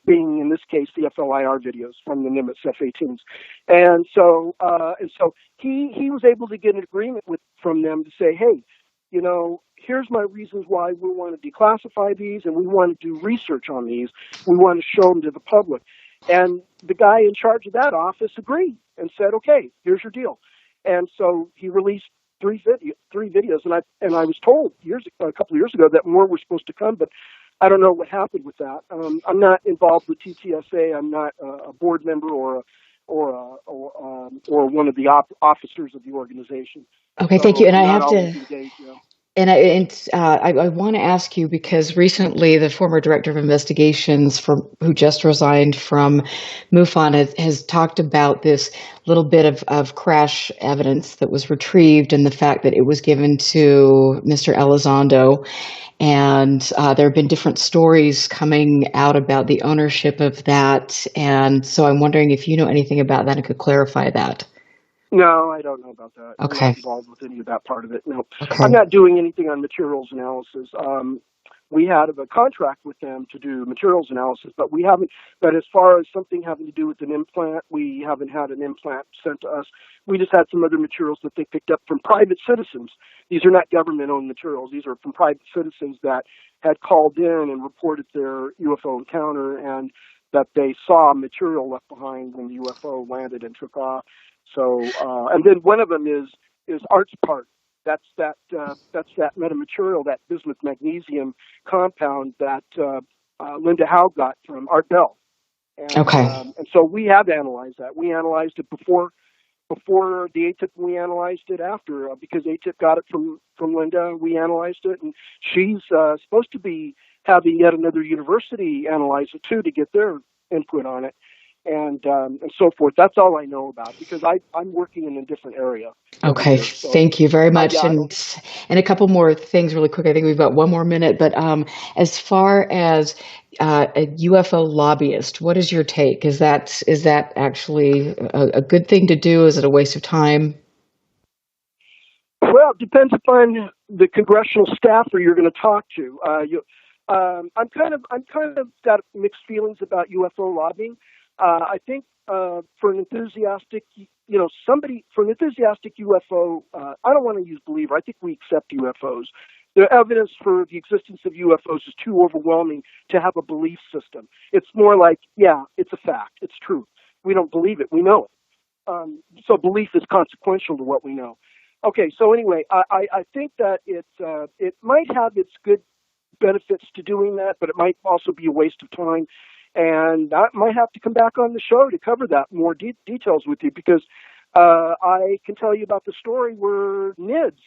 Speaker 7: being in this case the FLIR videos from the Nimitz F-18s, and so he was able to get an agreement from them to say, hey, here's my reasons why we want to declassify these, and we want to do research on these. We want to show them to the public. And the guy in charge of that office agreed and said, okay, here's your deal. And so he released three videos, and I was told a couple of years ago that more were supposed to come, but I don't know what happened with that. I'm not involved with TTSA. I'm not a board member or one of the officers of the organization.
Speaker 6: Okay, so thank you. And I have to. And I want to ask you, because recently the former director of investigations who just resigned from MUFON has talked about this little bit of crash evidence that was retrieved, and the fact that it was given to Mr. Elizondo. And there have been different stories coming out about the ownership of that. And so I'm wondering if you know anything about that and could clarify that.
Speaker 7: No, I don't know about that.
Speaker 6: Okay.
Speaker 7: I'm not involved with any of that part of it. No.
Speaker 6: Okay.
Speaker 7: I'm not doing anything on materials analysis. We had a contract with them to do materials analysis, but we haven't. But as far as something having to do with an implant, we haven't had an implant sent to us. We just had some other materials that they picked up from private citizens. These are not government-owned materials. These are from private citizens that had called in and reported their UFO encounter, and that they saw material left behind when the UFO landed and took off. So, and then one of them is Art's part. That's that metamaterial, that bismuth magnesium compound that Linda Howe got from Art Bell. And, and so we have analyzed that. We analyzed it before the ATIP, and we analyzed it after, because ATIP got it from Linda. We analyzed it, and she's supposed to be having yet another university analyze it too to get their input on it, and so forth. That's all I know about, because I'm working in a different area.
Speaker 6: Okay, so, thank you very much. And a couple more things really quick. I think we've got one more minute, but as far as a UFO lobbyist, what is your take? Is that actually a good thing to do? Is it a waste of time?
Speaker 7: Well, it depends upon the congressional staffer you're going to talk to. I'm kind of got mixed feelings about UFO lobbying. I think for an enthusiastic, for an enthusiastic UFO, I don't want to use believer. I think we accept UFOs. The evidence for the existence of UFOs is too overwhelming to have a belief system. It's more like, yeah, it's a fact. It's true. We don't believe it. We know it. So belief is consequential to what we know. Okay, so anyway, I think that it might have its good benefits to doing that, but it might also be a waste of time. And I might have to come back on the show to cover that more details with you, because I can tell you about the story where NIDS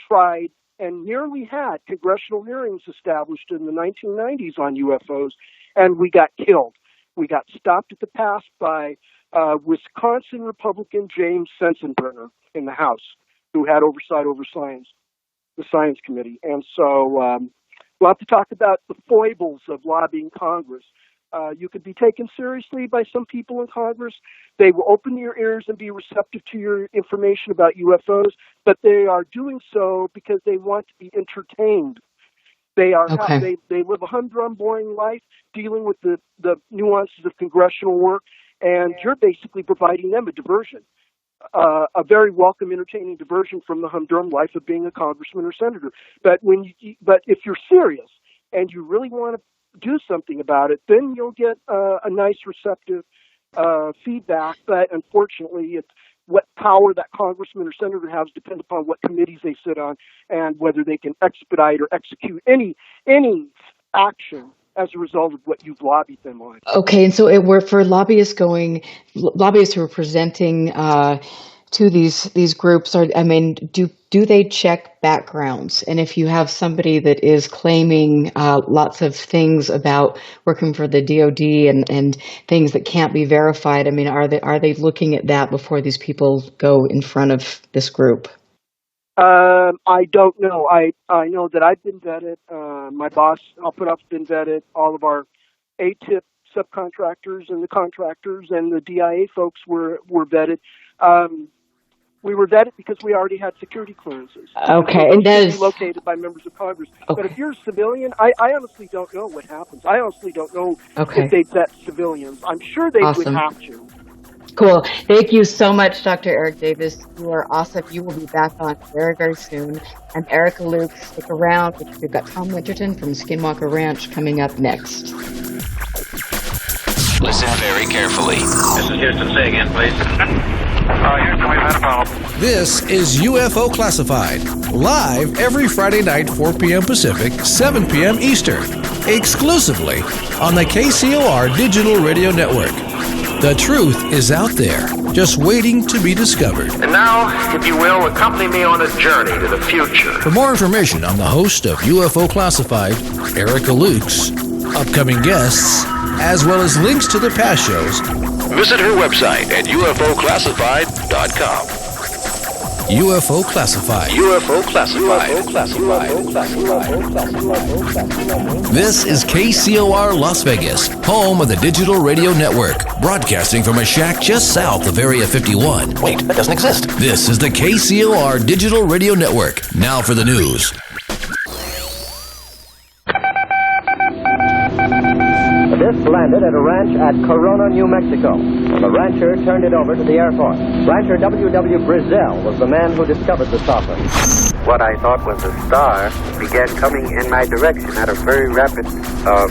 Speaker 7: tried and nearly had congressional hearings established in the 1990s on UFOs, and we got killed. We got stopped at the pass by Wisconsin Republican James Sensenbrenner in the House, who had oversight over science, the Science Committee. And so we'll have to talk about the foibles of lobbying Congress. You could be taken seriously by some people in Congress. They will open your ears and be receptive to your information about UFOs, but they are doing so because they want to be entertained. They are they live a humdrum, boring life, dealing with the nuances of congressional work, and you're basically providing them a diversion, a very welcome, entertaining diversion from the humdrum life of being a congressman or senator. But but if you're serious and you really want to do something about it, then you'll get a nice, receptive feedback. But unfortunately, what power that congressman or senator has depends upon what committees they sit on and whether they can expedite or execute any action as a result of what you've lobbied them on.
Speaker 6: Okay, and so for lobbyists who are presenting to these groups, do they check backgrounds? And if you have somebody that is claiming lots of things about working for the DOD and things that can't be verified, are they looking at that before these people go in front of this group?
Speaker 7: I don't know. I know that I've been vetted. My boss, I'll put up, been vetted. All of our ATIP subcontractors and the contractors and the DIA folks were vetted. We were vetted because we already had security clearances.
Speaker 6: Okay,
Speaker 7: and that is located by members of Congress. Okay. But if you're a civilian, I honestly don't know what happens. I honestly don't know if they vet civilians. I'm sure they would have to.
Speaker 6: Cool. Thank you so much, Dr. Eric Davis. You are awesome. You will be back on very, very soon. I'm Erica Luke. Stick around because we've got Tom Winterton from Skinwalker Ranch coming up next.
Speaker 12: Listen very carefully.
Speaker 2: This is Houston. Say again, please. Houston, we've had a problem.
Speaker 5: This is UFO Classified, live every Friday night, 4 p.m. Pacific, 7 p.m. Eastern, exclusively on the KCOR Digital Radio Network. The truth is out there, just waiting to be discovered.
Speaker 2: And now, if you will, accompany me on a journey to the future.
Speaker 5: For more information on the host of UFO Classified, Erica Lukes, upcoming guests, as well as links to the past shows,
Speaker 8: visit her website at ufoclassified.com.
Speaker 5: UFO Classified.
Speaker 8: UFO Classified.
Speaker 5: This is KCOR Las Vegas, home of the Digital Radio Network, broadcasting from a shack just south of Area 51.
Speaker 10: Wait, that doesn't exist.
Speaker 5: This is the KCOR Digital Radio Network. Now for the news.
Speaker 1: This landed at a ranch at Corona, New Mexico. The rancher turned it over to the Air Force. Rancher W.W. Brazell was the man who discovered the saucer.
Speaker 2: What I thought was a star began coming in my direction at a very rapid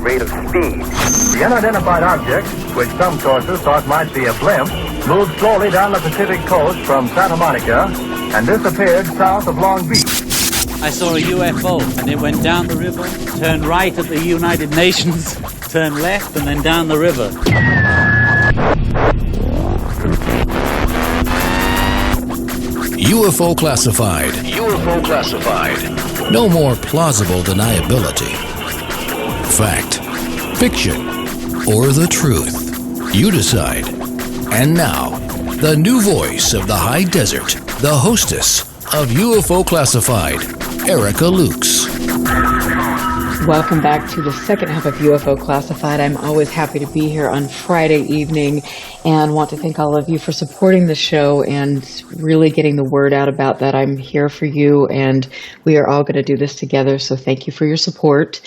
Speaker 2: rate of speed.
Speaker 3: The unidentified object, which some sources thought might be a blimp, moved slowly down the Pacific coast from Santa Monica and disappeared south of Long Beach.
Speaker 4: I saw a UFO, and it went down the river, turned right at the United Nations, turned left, and then down the river.
Speaker 5: UFO classified.
Speaker 8: UFO classified.
Speaker 5: No more plausible deniability. Fact, fiction, or the truth. You decide. And now, the new voice of the high desert, the hostess of UFO Classified, Erica Lukes.
Speaker 6: Welcome back to the second half of UFO Classified. I'm always happy to be here on Friday evening and want to thank all of you for supporting the show and really getting the word out about that. I'm here for you and we are all going to do this together, so thank you for your support.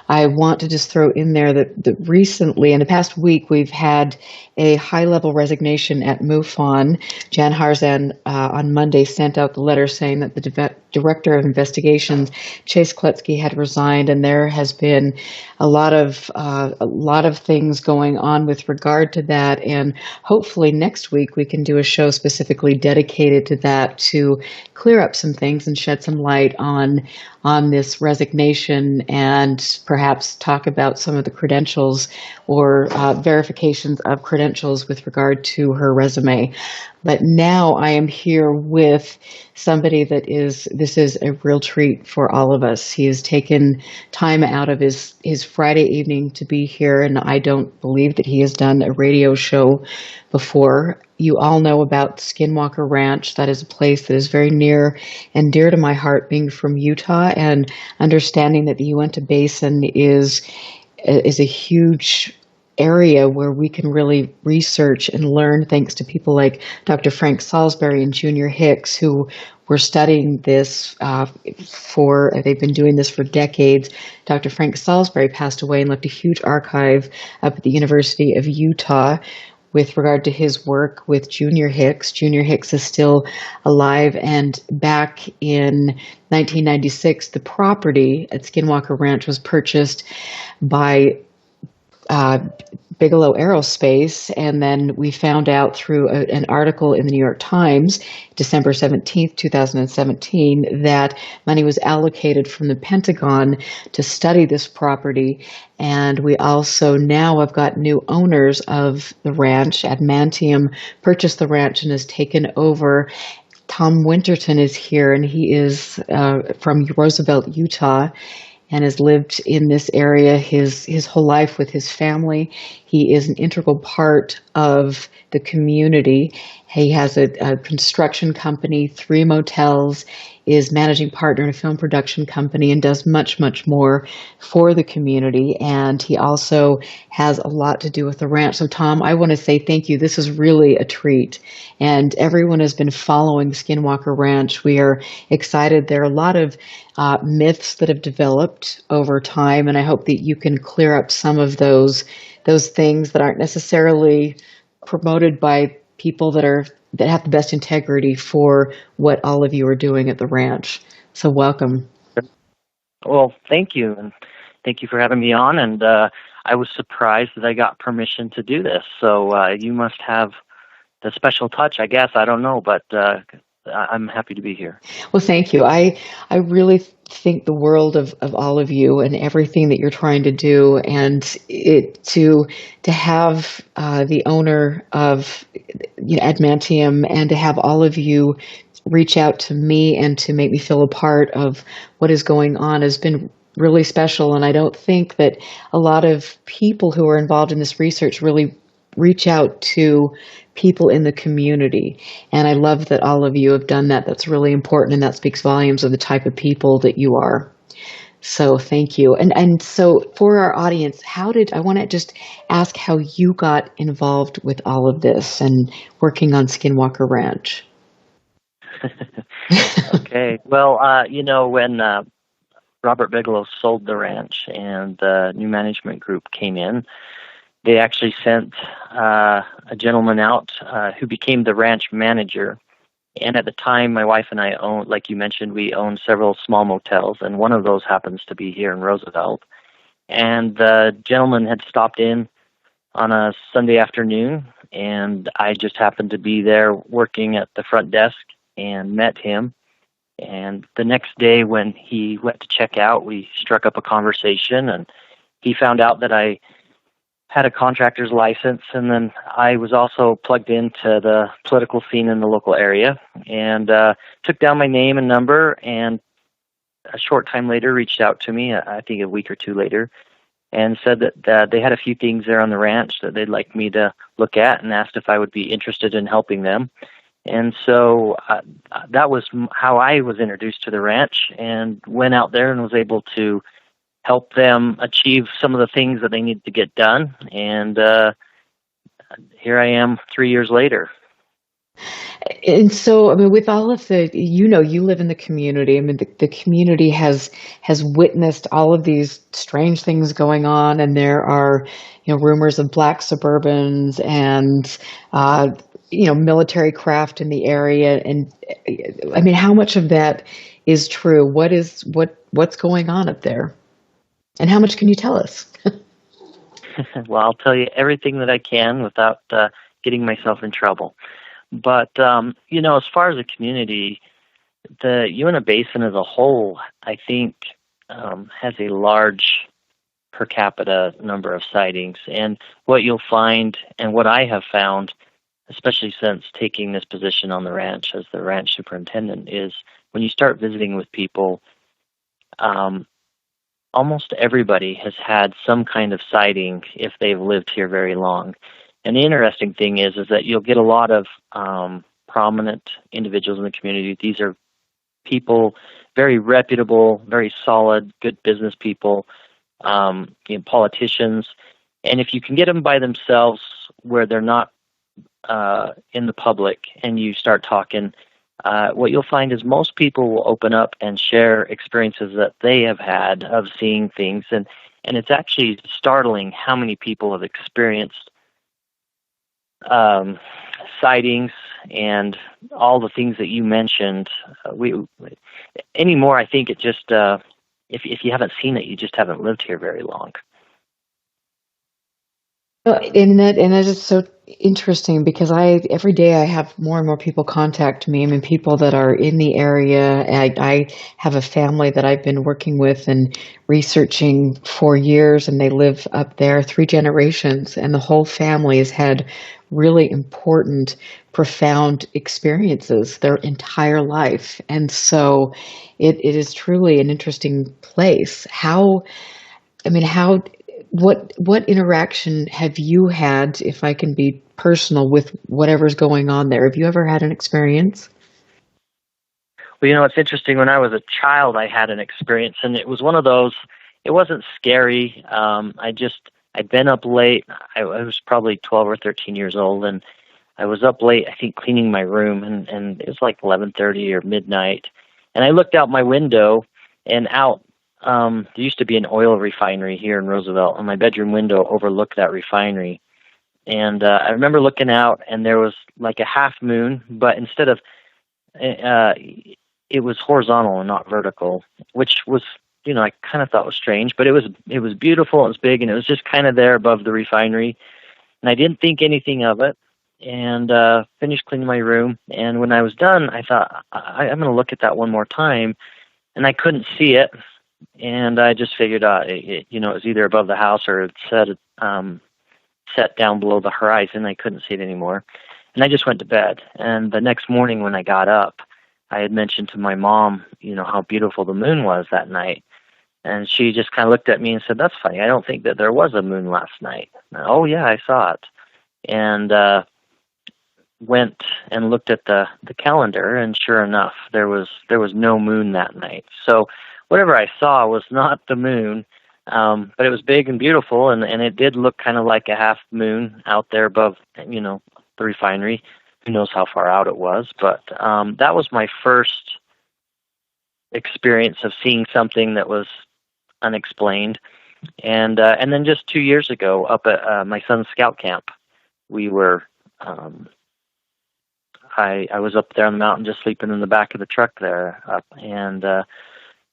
Speaker 6: I want to just throw in there that recently, in the past week, we've had a high-level resignation at MUFON. Jan Harzan on Monday sent out the letter saying that the Director of Investigations, Chase Kletzky, had resigned, and there has been a lot of things going on with regard to that. And hopefully next week we can do a show specifically dedicated to that to clear up some things and shed some light on this resignation and perhaps talk about some of the credentials or verifications of credentials with regard to her resume. But now I am here with somebody this is a real treat for all of us. He has taken time out of his Friday evening to be here, and I don't believe that he has done a radio show before. You all know about Skinwalker Ranch. That is a place that is very near and dear to my heart, being from Utah, and understanding that the Uinta Basin is a huge area where we can really research and learn, thanks to people like Dr. Frank Salisbury and Junior Hicks, who were studying this they've been doing this for decades. Dr. Frank Salisbury passed away and left a huge archive up at the University of Utah with regard to his work with Junior Hicks. Junior Hicks is still alive, and back in 1996, the property at Skinwalker Ranch was purchased by Bigelow Aerospace, and then we found out through an article in the New York Times, December 17th, 2017, that money was allocated from the Pentagon to study this property. And we also now have got new owners of the ranch. Admantium purchased the ranch and has taken over. Tom Winterton is here, and he is from Roosevelt, Utah, and has lived in this area his whole life with his family. He is an integral part of the community. He has a construction company, 3 motels, is managing partner in a film production company, and does much, much more for the community. And he also has a lot to do with the ranch. So, Tom, I want to say thank you. This is really a treat. And everyone has been following Skinwalker Ranch. We are excited. There are a lot of myths that have developed over time, and I hope that you can clear up some of those things that aren't necessarily promoted by people that have the best integrity for what all of you are doing at the ranch. So welcome.
Speaker 16: Well, thank you, and thank you for having me on. And I was surprised that I got permission to do this. So you must have the special touch, I guess. I don't know, but I'm happy to be here. Well,
Speaker 6: thank you. I really think the world of all of you and everything that you're trying to do, and to have the owner of Admantium, and to have all of you reach out to me and to make me feel a part of what is going on has been really special. And I don't think that a lot of people who are involved in this research really reach out to people in the community. And I love that all of you have done that. That's really important, and that speaks volumes of the type of people that you are. So thank you. And so for our audience, I want to just ask how you got involved with all of this and working on Skinwalker Ranch.
Speaker 16: Okay. Well, when Robert Bigelow sold the ranch and the new management group came in, they actually sent a gentleman out who became the ranch manager. And at the time, my wife and I owned, like you mentioned, we owned several small motels, and one of those happens to be here in Roosevelt. And the gentleman had stopped in on a Sunday afternoon, and I just happened to be there working at the front desk and met him. And the next day when he went to check out, we struck up a conversation, and he found out that I had a contractor's license, and then I was also plugged into the political scene in the local area, and took down my name and number, and a short time later reached out to me, I think a week or two later, and said that they had a few things there on the ranch that they'd like me to look at, and asked if I would be interested in helping them. And so that was how I was introduced to the ranch, and went out there and was able to help them achieve some of the things that they needed to get done. And here I am 3 years later.
Speaker 6: And so, I mean, with all of the, you live in the community. I mean, the community has witnessed all of these strange things going on, and there are, rumors of black Suburbans and, military craft in the area. And I mean, how much of that is true? What's going on up there? And how much can you tell us?
Speaker 16: Well, I'll tell you everything that I can without getting myself in trouble. But, as far as the community, the Uinta Basin as a whole, I think, has a large per capita number of sightings. And what you'll find, and what I have found, especially since taking this position on the ranch as the ranch superintendent, is when you start visiting with people, almost everybody has had some kind of sighting if they've lived here very long. And the interesting thing is that you'll get a lot of prominent individuals in the community. These are people, very reputable, very solid, good business people, politicians. And if you can get them by themselves where they're not in the public and you start talking, what you'll find is most people will open up and share experiences that they have had of seeing things. And it's actually startling how many people have experienced sightings and all the things that you mentioned. Anymore, I think it just, if you haven't seen it, you just haven't lived here very long.
Speaker 6: And that is so interesting, because every day I have more and more people contact me. I mean, people that are in the area. I have a family that I've been working with and researching for years, and they live up there 3 generations, and the whole family has had really important, profound experiences their entire life. And so it is truly an interesting place. What interaction have you had, if I can be personal, with whatever's going on there? Have you ever had an experience?
Speaker 16: Well, it's interesting. When I was a child, I had an experience, and it was one of those, it wasn't scary. I'd been up late. I was probably 12 or 13 years old, and I was up late, I think, cleaning my room, and it was like 11:30 or midnight. And I looked out my window, and out, there used to be an oil refinery here in Roosevelt, and my bedroom window overlooked that refinery. And I remember looking out, and there was like a half moon, but instead of, it was horizontal and not vertical, which was, I kind of thought was strange, but it was beautiful, it was big, and it was just kind of there above the refinery. And I didn't think anything of it, and finished cleaning my room. And when I was done, I thought, I'm going to look at that one more time, and I couldn't see it. And I just figured it was either above the house or it set down below the horizon. I couldn't see it anymore. And I just went to bed. And the next morning when I got up, I had mentioned to my mom, how beautiful the moon was that night. And she just kind of looked at me and said, "That's funny. I don't think that there was a moon last night." And, "Oh, yeah, I saw it." And went and looked at the calendar, and sure enough, there was no moon that night. So whatever I saw was not the moon, but it was big and beautiful, and it did look kind of like a half moon out there above, the refinery. Who knows how far out it was, but that was my first experience of seeing something that was unexplained. And then just 2 years ago, up at my son's scout camp, we were. I was up there on the mountain, just sleeping in the back of the truck there, and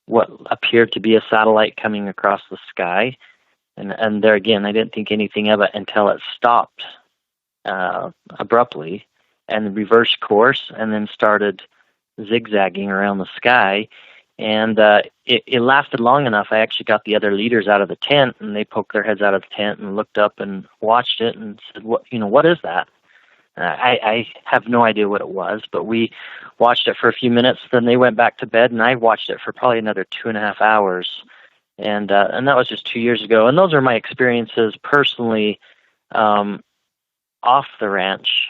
Speaker 16: what appeared to be a satellite coming across the sky. And there again, I didn't think anything of it until it stopped abruptly and reversed course, and then started zigzagging around the sky. And it lasted long enough. I actually got the other leaders out of the tent, and they poked their heads out of the tent and looked up and watched it and said, what is that?" I have no idea what it was, but we watched it for a few minutes. Then they went back to bed, and I watched it for probably another 2.5 hours. And that was just 2 years ago. And those are my experiences personally off the ranch.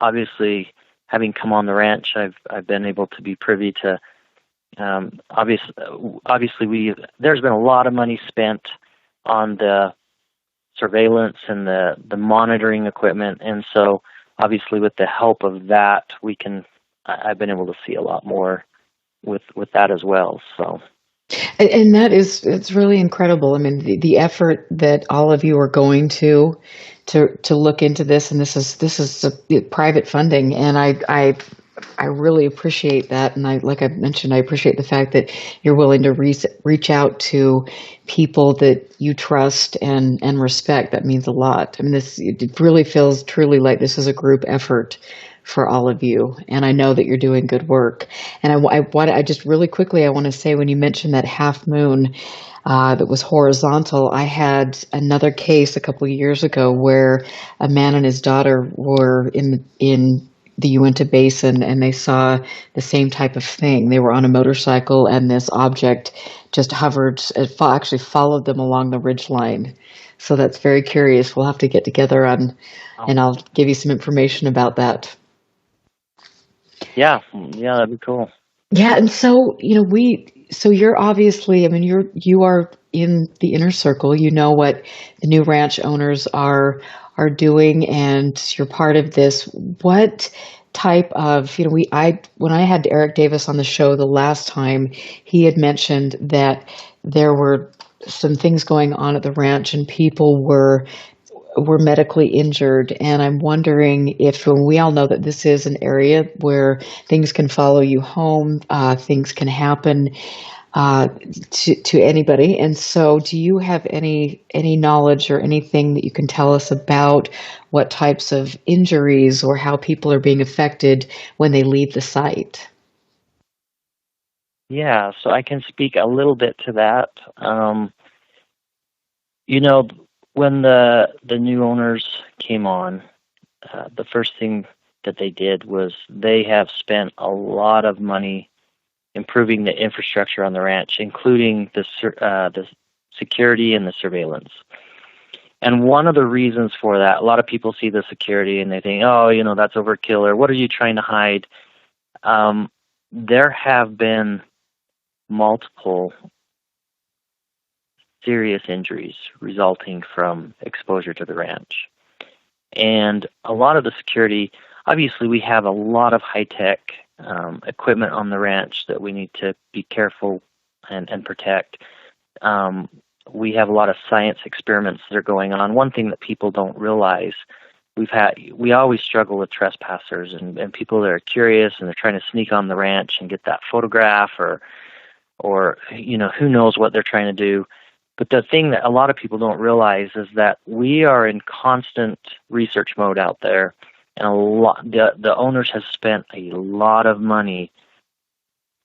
Speaker 16: Obviously, having come on the ranch, I've been able to be privy to. Obviously, there's been a lot of money spent on the surveillance and the monitoring equipment, and so obviously with the help of that, I've been able to see a lot more with that as well. So.
Speaker 6: And it's really incredible. I mean, the effort that all of you are going to look into this, and this is a private funding, and I really appreciate that. And like I mentioned, I appreciate the fact that you're willing to reach out to people that you trust and respect. That means a lot. I mean, it really feels truly like this is a group effort for all of you, and I know that you're doing good work. And I just really quickly, I want to say, when you mentioned that half moon that was horizontal, I had another case a couple of years ago where a man and his daughter were in the Uinta Basin, and they saw the same type of thing. They were on a motorcycle, and this object just hovered, actually followed them along the ridge line. So that's very curious. We'll have to get together and I'll give you some information about that.
Speaker 16: Yeah, that'd be cool.
Speaker 6: Yeah, and so so you're obviously, I mean, you are in the inner circle. You know what the new ranch owners are doing, and you're part of this. What type of, when I had Eric Davis on the show the last time, he had mentioned that there were some things going on at the ranch, and people were medically injured. And I'm wondering if, we all know that this is an area where things can follow you home, things can happen to anybody. And so do you have any knowledge or anything that you can tell us about what types of injuries or how people are being affected when they leave the site?
Speaker 16: Yeah, so I can speak a little bit to that. When the new owners came on, the first thing that they did was they have spent a lot of money improving the infrastructure on the ranch, including the security and the surveillance. And one of the reasons for that, a lot of people see the security and they think, that's overkill, or what are you trying to hide? There have been multiple serious injuries resulting from exposure to the ranch. And a lot of the security, obviously we have a lot of high-tech equipment on the ranch that we need to be careful and protect. We have a lot of science experiments that are going on. One thing that people don't realize, we always struggle with trespassers and people that are curious and they're trying to sneak on the ranch and get that photograph or who knows what they're trying to do. But the thing that a lot of people don't realize is that we are in constant research mode out there, and the owners have spent a lot of money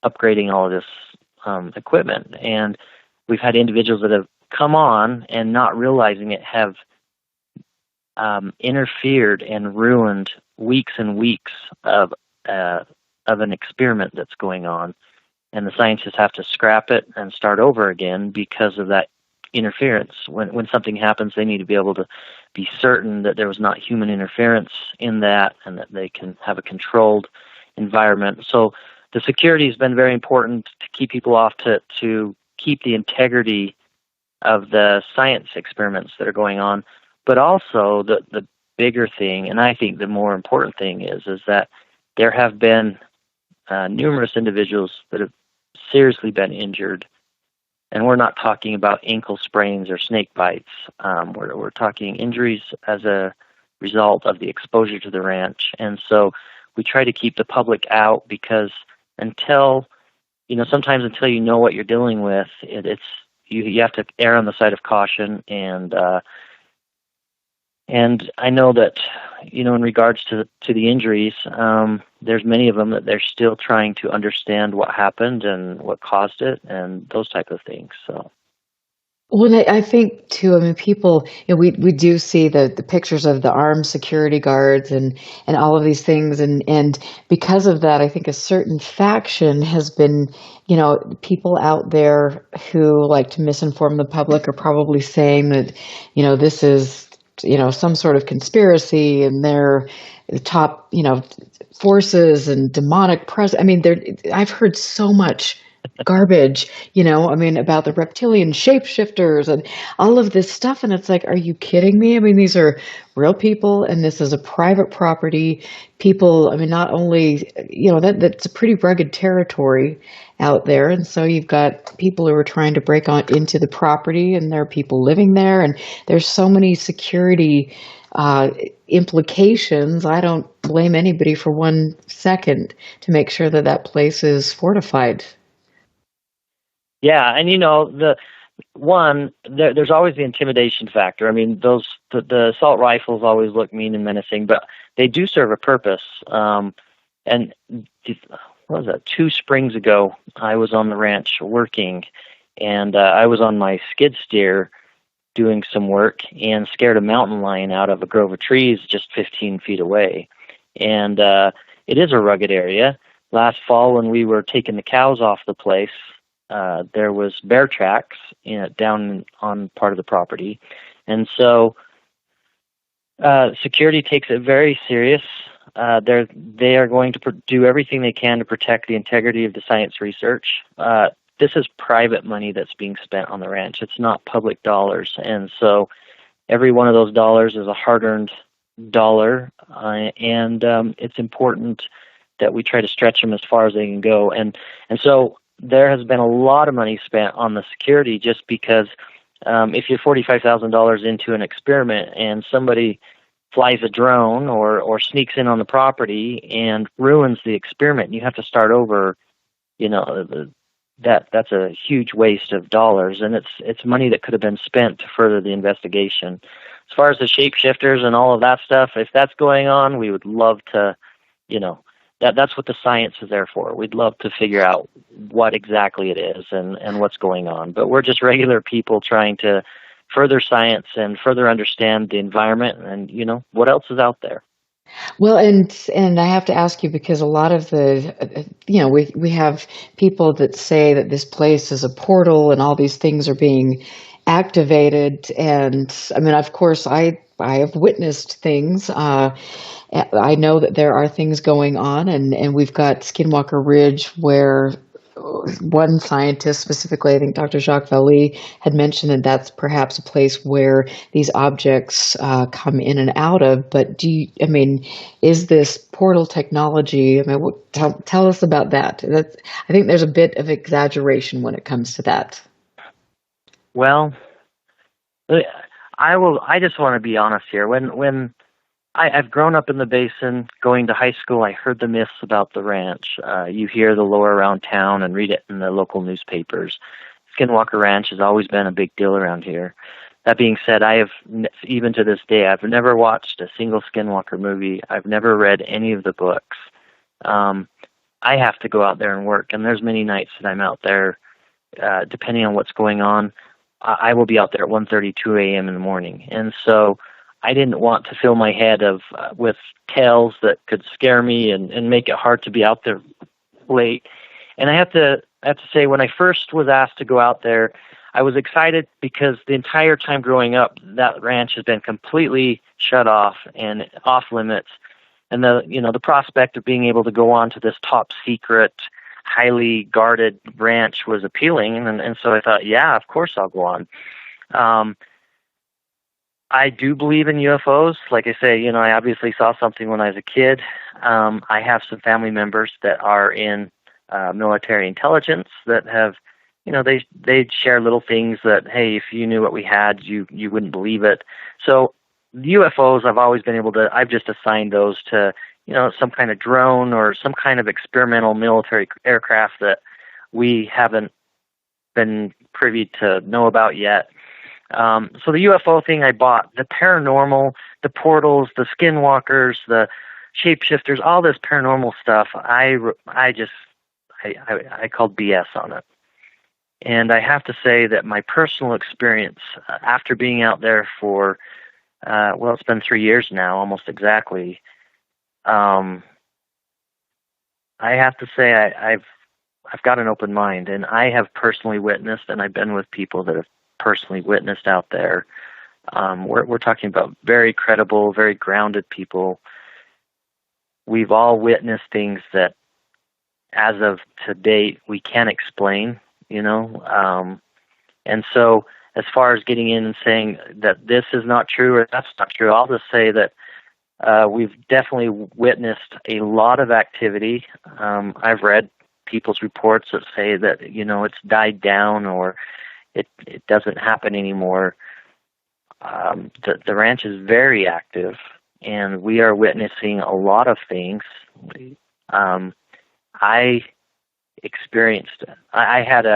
Speaker 16: upgrading all of this equipment. And we've had individuals that have come on and not realizing it have interfered and ruined weeks and weeks of an experiment that's going on. And the scientists have to scrap it and start over again because of that interference. When something happens, they need to be able to be certain that there was not human interference in that and that they can have a controlled environment. So the security has been very important to keep people off, to keep the integrity of the science experiments that are going on. But also the bigger thing, and I think the more important thing is that there have been numerous individuals that have seriously been injured And we're not talking about ankle sprains or snake bites. We're talking injuries as a result of the exposure to the ranch. And so we try to keep the public out because sometimes until you know what you're dealing with, you have to err on the side of caution. And I know that, in regards to the injuries, there's many of them that they're still trying to understand what happened and what caused it and those type of things. So.
Speaker 6: Well, I think too. I mean, people. We do see the pictures of the armed security guards and all of these things, and because of that, I think a certain faction has been, people out there who like to misinform the public are probably saying that, this is, some sort of conspiracy and they're the top, forces and demonic presence. I mean, I've heard so much garbage, about the reptilian shapeshifters and all of this stuff. And it's like, are you kidding me? I mean, these are real people and this is a private property. People, not only, that's a pretty rugged territory out there. And so you've got people who are trying to break into the property and there are people living there. And there's so many security implications. I don't blame anybody for 1 second to make sure that place is fortified.
Speaker 16: Yeah, and there's always the intimidation factor. I mean, the assault rifles always look mean and menacing, but they do serve a purpose. And what was that? 2 springs ago, I was on the ranch working, and I was on my skid steer doing some work and scared a mountain lion out of a grove of trees just 15 feet away. And it is a rugged area. Last fall, when we were taking the cows off the place, there was bear tracks down on part of the property. And so security takes it very serious. They are going to do everything they can to protect the integrity of the science research. This is private money that's being spent on the ranch. It's not public dollars. And so every one of those dollars is a hard-earned dollar. And it's important that we try to stretch them as far as they can go. And so there has been a lot of money spent on the security just because if you're $45,000 into an experiment and somebody flies a drone or sneaks in on the property and ruins the experiment, you have to start over, that's a huge waste of dollars, and it's money that could have been spent to further the investigation. As far as the shapeshifters and all of that stuff, if that's going on, we would love to, that's what the science is there for. We'd love to figure out what exactly it is and what's going on. But we're just regular people trying to further science and further understand the environment and, what else is out there.
Speaker 6: Well, and I have to ask you because a lot of we have people that say that this place is a portal and all these things are being activated. And I mean, of course, I have witnessed things. I know that there are things going on, and we've got Skinwalker Ridge where one scientist, specifically I think Dr. Jacques Vallée, had mentioned that that's perhaps a place where these objects come in and out of. But is this portal technology? I mean, tell us about that. I think there's a bit of exaggeration when it comes to that.
Speaker 16: Well, I just want to be honest here. When I've grown up in the basin, going to high school, I heard the myths about the ranch. You hear the lore around town and read it in the local newspapers. Skinwalker Ranch has always been a big deal around here. That being said, even to this day, I've never watched a single Skinwalker movie. I've never read any of the books. I have to go out there and work, and there's many nights that I'm out there, depending on what's going on. I will be out there at 1:30, 2 a.m. in the morning. And so I didn't want to fill my head with tales that could scare me and make it hard to be out there late. And I have to say, when I first was asked to go out there, I was excited because the entire time growing up, that ranch has been completely shut off and off limits. And the prospect of being able to go on to this top secret, highly guarded ranch was appealing. And so I thought, yeah, of course I'll go on. I do believe in UFOs. Like I say, I obviously saw something when I was a kid. I have some family members that are in military intelligence that have they'd share little things that, hey, if you knew what we had, you wouldn't believe it. So the UFOs, I've just assigned those to, some kind of drone or some kind of experimental military aircraft that we haven't been privy to know about yet. So the UFO thing I bought, the paranormal, the portals, the skinwalkers, the shapeshifters, all this paranormal stuff, I called BS on it. And I have to say that my personal experience after being out there for, it's been 3 years now, almost exactly. I have to say I've got an open mind, and I have personally witnessed, and I've been with people that have personally witnessed out there. We're talking about very credible, very grounded people. We've all witnessed things that, as of to date, we can't explain, and so as far as getting in and saying that this is not true or that's not true, I'll just say that we've definitely witnessed a lot of activity. I've read people's reports that say that, it's died down or it doesn't happen anymore. The ranch is very active, and we are witnessing a lot of things. I had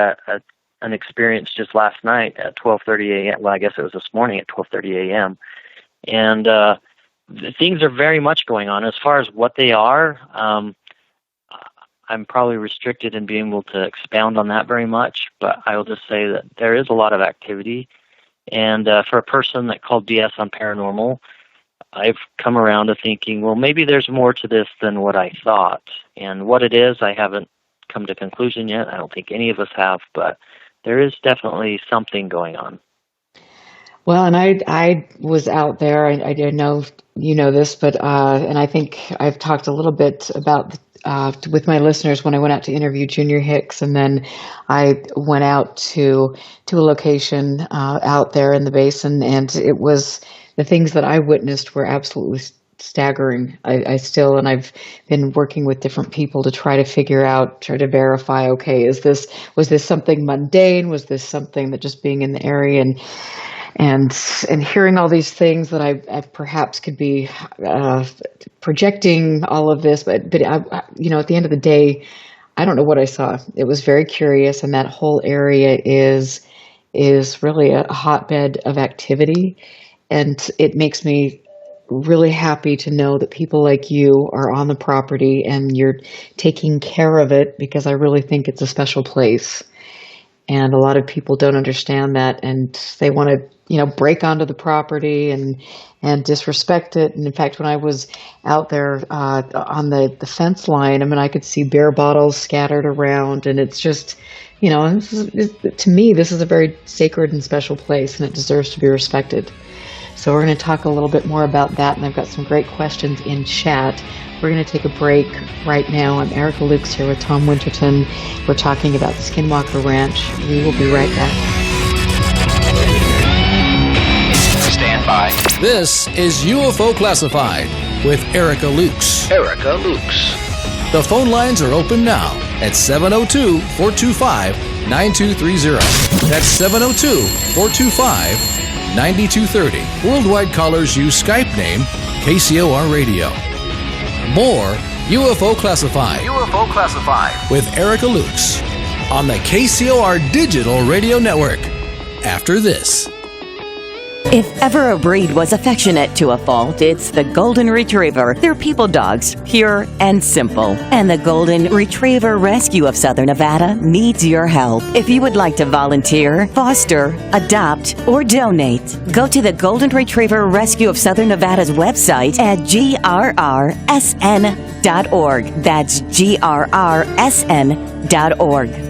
Speaker 16: an experience just last night at 12:30 a.m. Well, I guess it was this morning at 12:30 a.m. And things are very much going on. As far as what they are, I'm probably restricted in being able to expound on that very much, but I will just say that there is a lot of activity. And for a person that called BS on paranormal, I've come around to thinking, well, maybe there's more to this than what I thought. And what it is, I haven't come to conclusion yet. I don't think any of us have, but there is definitely something going on.
Speaker 6: Well, and I was out there. I didn't know you know this, but and I think I've talked a little bit about with my listeners when I went out to interview Junior Hicks, and then I went out to a location out there in the basin, and it was the things that I witnessed were absolutely staggering. And I've been working with different people to try to verify, okay, was this something mundane? Was this something that just being in the area and hearing all these things that I perhaps could be projecting all of this, but I, at the end of the day, I don't know what I saw. It was very curious, and that whole area is really a hotbed of activity, and it makes me really happy to know that people like you are on the property and you're taking care of it, because I really think it's a special place. And a lot of people don't understand that, and they want to, break onto the property and disrespect it. And in fact, when I was out there on the fence line, I could see beer bottles scattered around, and it's just, to me, this is a very sacred and special place, and it deserves to be respected. So we're going to talk a little bit more about that, and I've got some great questions in chat. We're going to take a break right now. I'm Erica Lukes here with Tom Winterton. We're talking about the Skinwalker Ranch. We will be right back.
Speaker 8: Stand by.
Speaker 5: This is UFO Classified with Erica Lukes.
Speaker 8: Erica Lukes.
Speaker 5: The phone lines are open now at 702-425-9230. That's 702-425-9230. Worldwide callers use Skype name KCOR Radio. More UFO Classified.
Speaker 8: UFO Classified
Speaker 5: with Erica Lukes on the KCOR Digital Radio Network. After this.
Speaker 17: If ever a breed was affectionate to a fault, it's the Golden Retriever. They're people dogs, pure and simple. And the Golden Retriever Rescue of Southern Nevada needs your help. If you would like to volunteer, foster, adopt, or donate, go to the Golden Retriever Rescue of Southern Nevada's website at grrsn.org. That's grrsn.org.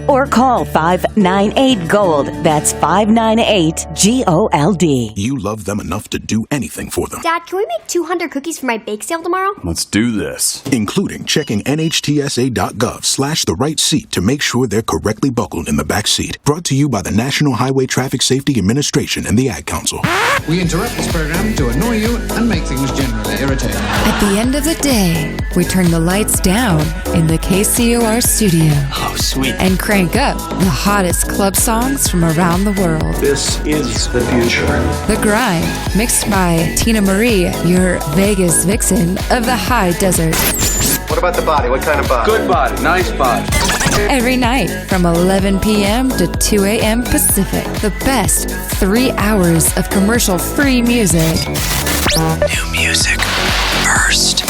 Speaker 17: Or call 598-GOLD. That's 598-GOLD.
Speaker 18: You love them enough to do anything for them.
Speaker 19: Dad, can we make 200 cookies for my bake sale tomorrow?
Speaker 18: Let's do this. Including checking nhtsa.gov/the right seat to make sure they're correctly buckled in the back seat. Brought to you by the National Highway Traffic Safety Administration and the Ad Council.
Speaker 20: We interrupt this program to annoy you and make things generally irritating.
Speaker 21: At the end of the day, we turn the lights down in the KCOR studio.
Speaker 10: Oh, sweet.
Speaker 21: And crank up the hottest club songs from around the world.
Speaker 22: This is the future.
Speaker 21: The Grind, mixed by Tina Marie, your Vegas vixen of the high desert.
Speaker 22: What about the body? What kind of body? Good body. Nice body.
Speaker 21: Every night from 11 p.m. to 2 a.m. Pacific. The best 3 hours of commercial-free music.
Speaker 12: New music first.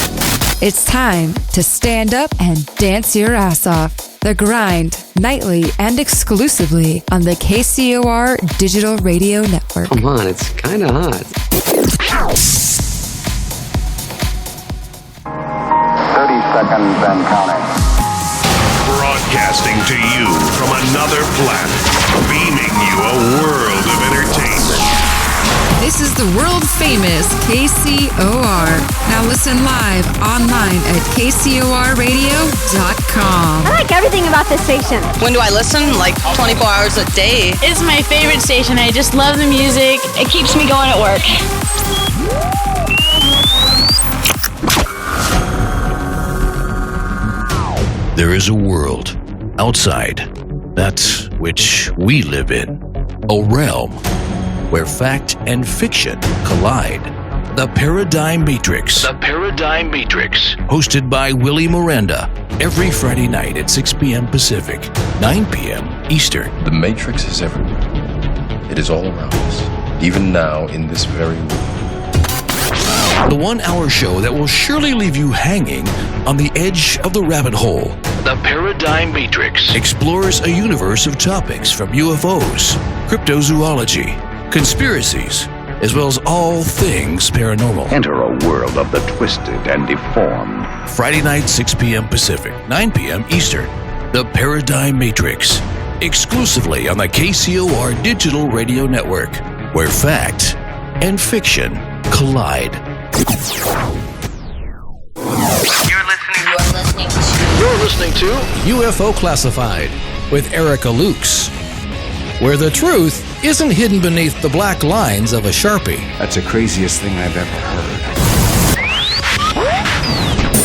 Speaker 21: It's time to stand up and dance your ass off. The Grind, nightly and exclusively on the KCOR Digital Radio Network.
Speaker 23: Come on, it's kind of hot.
Speaker 22: 30 seconds and counting.
Speaker 8: Broadcasting to you from another planet, beaming you a world of entertainment.
Speaker 21: This is the world-famous KCOR. Now listen live online at KCORradio.com.
Speaker 19: I like everything about this station.
Speaker 24: When do I listen? Like 24 hours a day.
Speaker 25: It's my favorite station. I just love the music. It keeps me going at work.
Speaker 5: There is a world outside that which we live in, a realm where fact and fiction collide. The Paradigm Matrix. The Paradigm Matrix. Hosted by Willie Miranda. Every Friday night at 6 p.m. Pacific, 9 p.m. Eastern.
Speaker 26: The Matrix is everywhere. It is all around us, even now in this very room.
Speaker 5: The 1 hour show that will surely leave you hanging on the edge of the rabbit hole. The Paradigm Matrix explores a universe of topics from UFOs, cryptozoology, conspiracies, as well as all things paranormal.
Speaker 27: Enter a world of the twisted and deformed.
Speaker 5: Friday night, 6 p.m. Pacific, 9 p.m. Eastern. The Paradigm Matrix. Exclusively on the KCOR Digital Radio Network, where fact and fiction collide.
Speaker 8: You're listening to
Speaker 5: UFO Classified with Erica Lukes, where the truth isn't hidden beneath the black lines of a Sharpie.
Speaker 14: That's the craziest thing I've ever heard.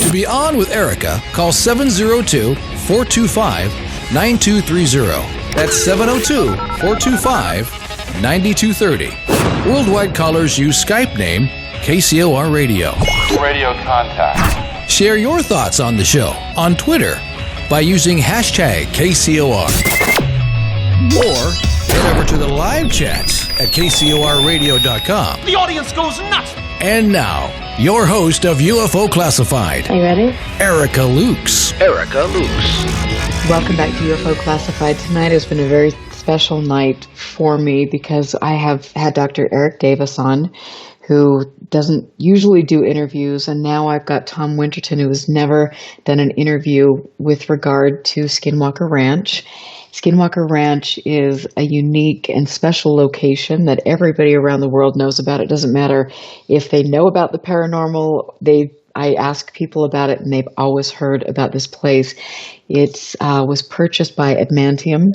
Speaker 5: To be on with Erica, call 702-425-9230. That's 702-425-9230. Worldwide callers use Skype name KCOR Radio.
Speaker 22: Radio contact.
Speaker 5: Share your thoughts on the show on Twitter by using hashtag KCOR. Or head over to the live chats at KCORradio.com.
Speaker 11: The audience goes nuts.
Speaker 5: And now, your host of UFO Classified.
Speaker 6: Are you ready?
Speaker 5: Erica Lukes. Erica Lukes.
Speaker 6: Welcome back to UFO Classified. Tonight has been a very special night for me because I have had Dr. Eric Davis on, who doesn't usually do interviews, and now I've got Tom Winterton, who has never done an interview with regard to Skinwalker Ranch. Skinwalker Ranch is a unique and special location that everybody around the world knows about. It doesn't matter if they know about the paranormal. I ask people about it, and they've always heard about this place. It was purchased by Adamantium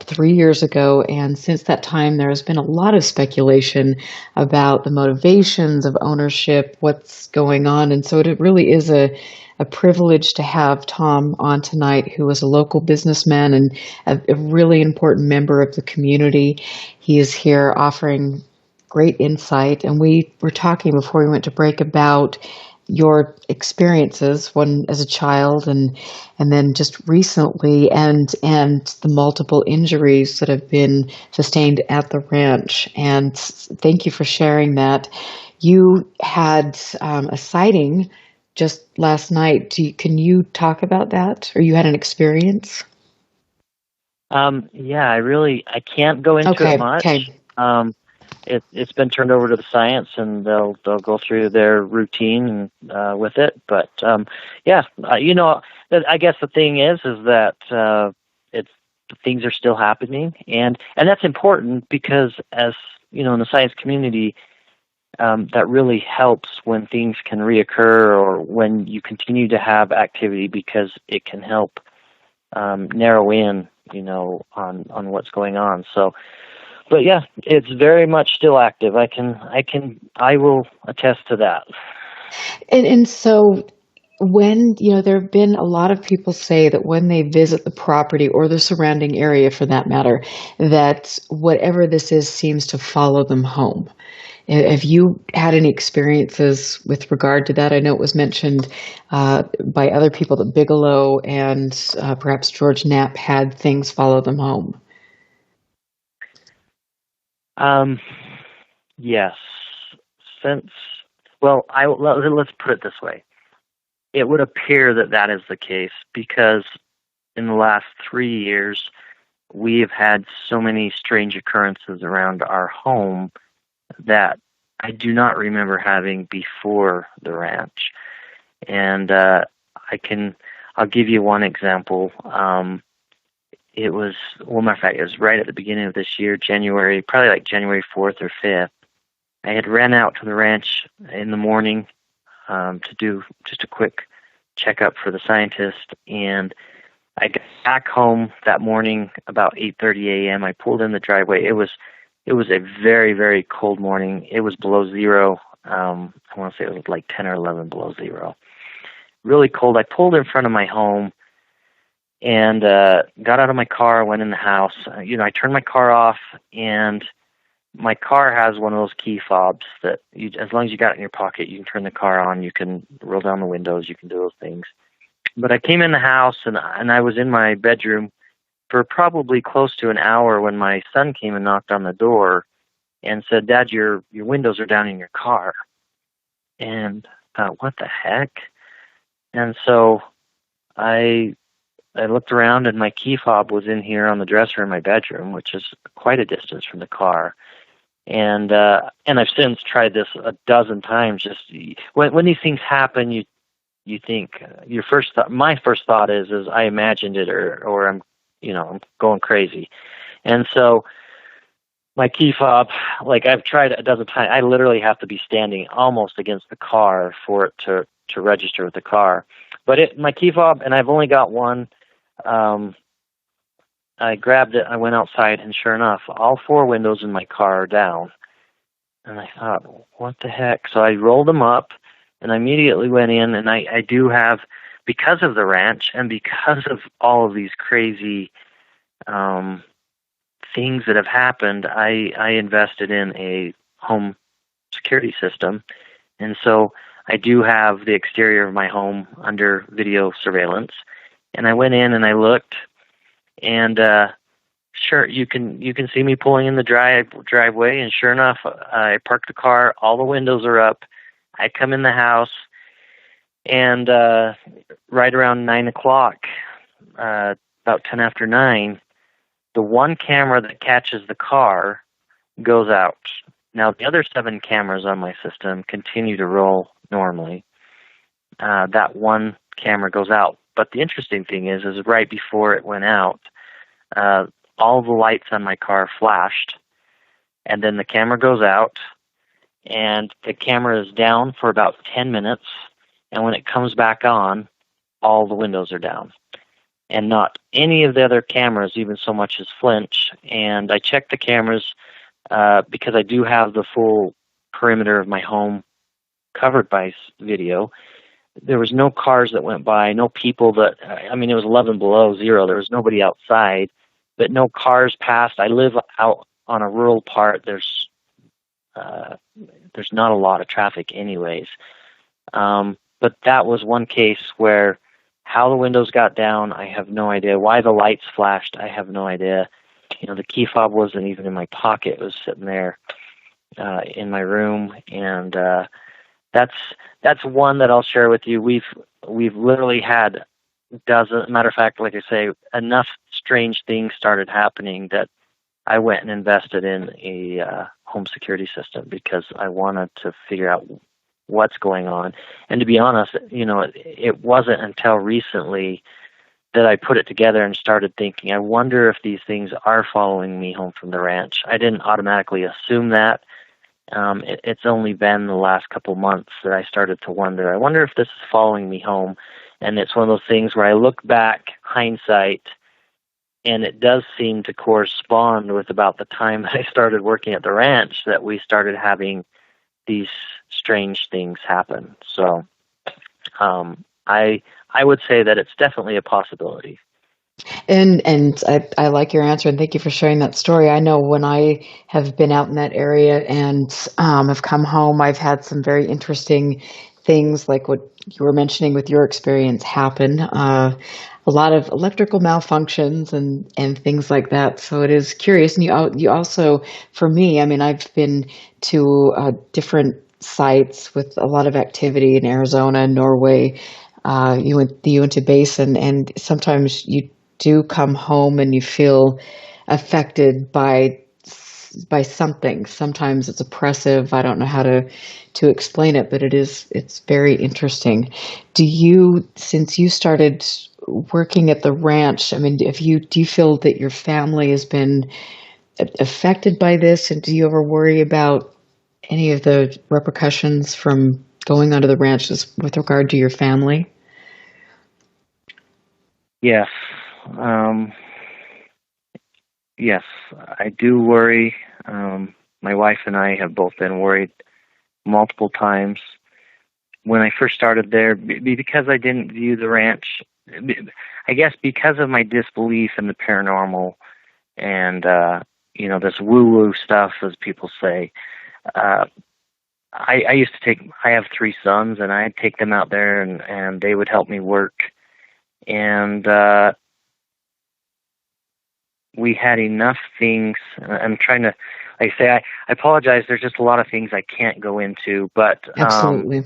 Speaker 6: 3 years ago, and since that time, there has been a lot of speculation about the motivations of ownership, what's going on, and so it really is a privilege to have Tom on tonight, who is a local businessman and a really important member of the community. He is here offering great insight, and we were talking before we went to break about your experiences, one as a child and then just recently, and the multiple injuries that have been sustained at the ranch. And thank you for sharing that. You had a sighting just last night. Can you talk about that? Or you had an experience?
Speaker 16: Yeah, I can't go into it much. Okay. It's been turned over to the science, and they'll go through their routine with it. But I guess the thing is that things are still happening, and that's important because, as you know, in the science community, that really helps when things can reoccur or when you continue to have activity, because it can help narrow in, on what's going on. So. But yeah, it's very much still active. I will attest to that.
Speaker 6: And so when, there have been a lot of people say that when they visit the property or the surrounding area for that matter, that whatever this is seems to follow them home. Have you had any experiences with regard to that? I know it was mentioned by other people that Bigelow and perhaps George Knapp had things follow them home.
Speaker 16: Yes. Let's put it this way. It would appear that that is the case because in the last 3 years, we have had so many strange occurrences around our home that I do not remember having before the ranch. And I'll give you one example. It was, matter of fact, it was right at the beginning of this year, January, probably like January 4th or 5th. I had ran out to the ranch in the morning to do just a quick checkup for the scientist, and I got back home that morning about 8:30 a.m. I pulled in the driveway. It was a very, very cold morning. It was below zero. I want to say it was like 10 or 11 below zero. Really cold. I pulled in front of my home and got out of my car, went in the house. I turned my car off, and my car has one of those key fobs that as long as you got it in your pocket, you can turn the car on, you can roll down the windows, you can do those things. But I came in the house, and I was in my bedroom for probably close to an hour when my son came and knocked on the door and said, "Dad, your windows are down in your car." And I thought, what the heck? And so I looked around, and my key fob was in here on the dresser in my bedroom, which is quite a distance from the car. And I've since tried this a dozen times. Just when these things happen, you think my first thought is I imagined it, or I'm going crazy. And so my key fob, like I've tried a dozen times, I literally have to be standing almost against the car for it to register with the car. But my key fob, and I've only got one. I grabbed it, I went outside, and sure enough, all 4 windows in my car are down. And I thought, what the heck? So I rolled them up, and I immediately went in, and I do have, because of the ranch and because of all of these crazy things that have happened, I invested in a home security system. And so I do have the exterior of my home under video surveillance. And I went in and I looked, and sure, you can see me pulling in the driveway, and sure enough, I parked the car, all the windows are up. I come in the house, and right around 9 o'clock, about 10 after 9, the one camera that catches the car goes out. Now, the other 7 cameras on my system continue to roll normally. That one camera goes out. But the interesting thing is right before it went out, all the lights on my car flashed, and then the camera goes out, and the camera is down for about 10 minutes, and when it comes back on, all the windows are down. And not any of the other cameras even so much as flinch. And I checked the cameras because I do have the full perimeter of my home covered by video. There was no cars that went by, no people it was 11 below zero. There was nobody outside, but no cars passed. I live out on a rural part. There's not a lot of traffic anyways. But that was one case where how the windows got down, I have no idea. Why the lights flashed, I have no idea. The key fob wasn't even in my pocket. It was sitting there in my room, and that's one that I'll share with you. We've literally had dozens. Matter of fact, like I say, enough strange things started happening that I went and invested in a home security system because I wanted to figure out what's going on. And to be honest, it wasn't until recently that I put it together and started thinking, I wonder if these things are following me home from the ranch. I didn't automatically assume that. It's only been the last couple months that I started to wonder, I wonder if this is following me home. And it's one of those things where I look back, hindsight, and it does seem to correspond with about the time that I started working at the ranch that we started having these strange things happen. So I would say that it's definitely a possibility.
Speaker 6: And I like your answer, and thank you for sharing that story. I know when I have been out in that area and have come home, I've had some very interesting things like what you were mentioning with your experience happen. A lot of electrical malfunctions and things like that. So it is curious. And you also, for me, I mean, I've been to different sites with a lot of activity in Arizona, Norway, the Uinta Basin, and sometimes you do come home and you feel affected by something. Sometimes it's oppressive. I don't know how to explain it, but it's very interesting. Since you started working at the ranch, I mean, do you feel that your family has been affected by this, and do you ever worry about any of the repercussions from going onto the ranch with regard to your family?
Speaker 16: Yes. Yes, I do worry. My wife and I have both been worried multiple times. When I first started there, because I didn't view the ranch, I guess because of my disbelief in the paranormal and, this woo-woo stuff, as people say, I used to I have 3 sons, and I'd take them out there and they would help me work. And we had enough things. I'm trying to, like I say, I apologize. There's just a lot of things I can't go into, but
Speaker 6: absolutely,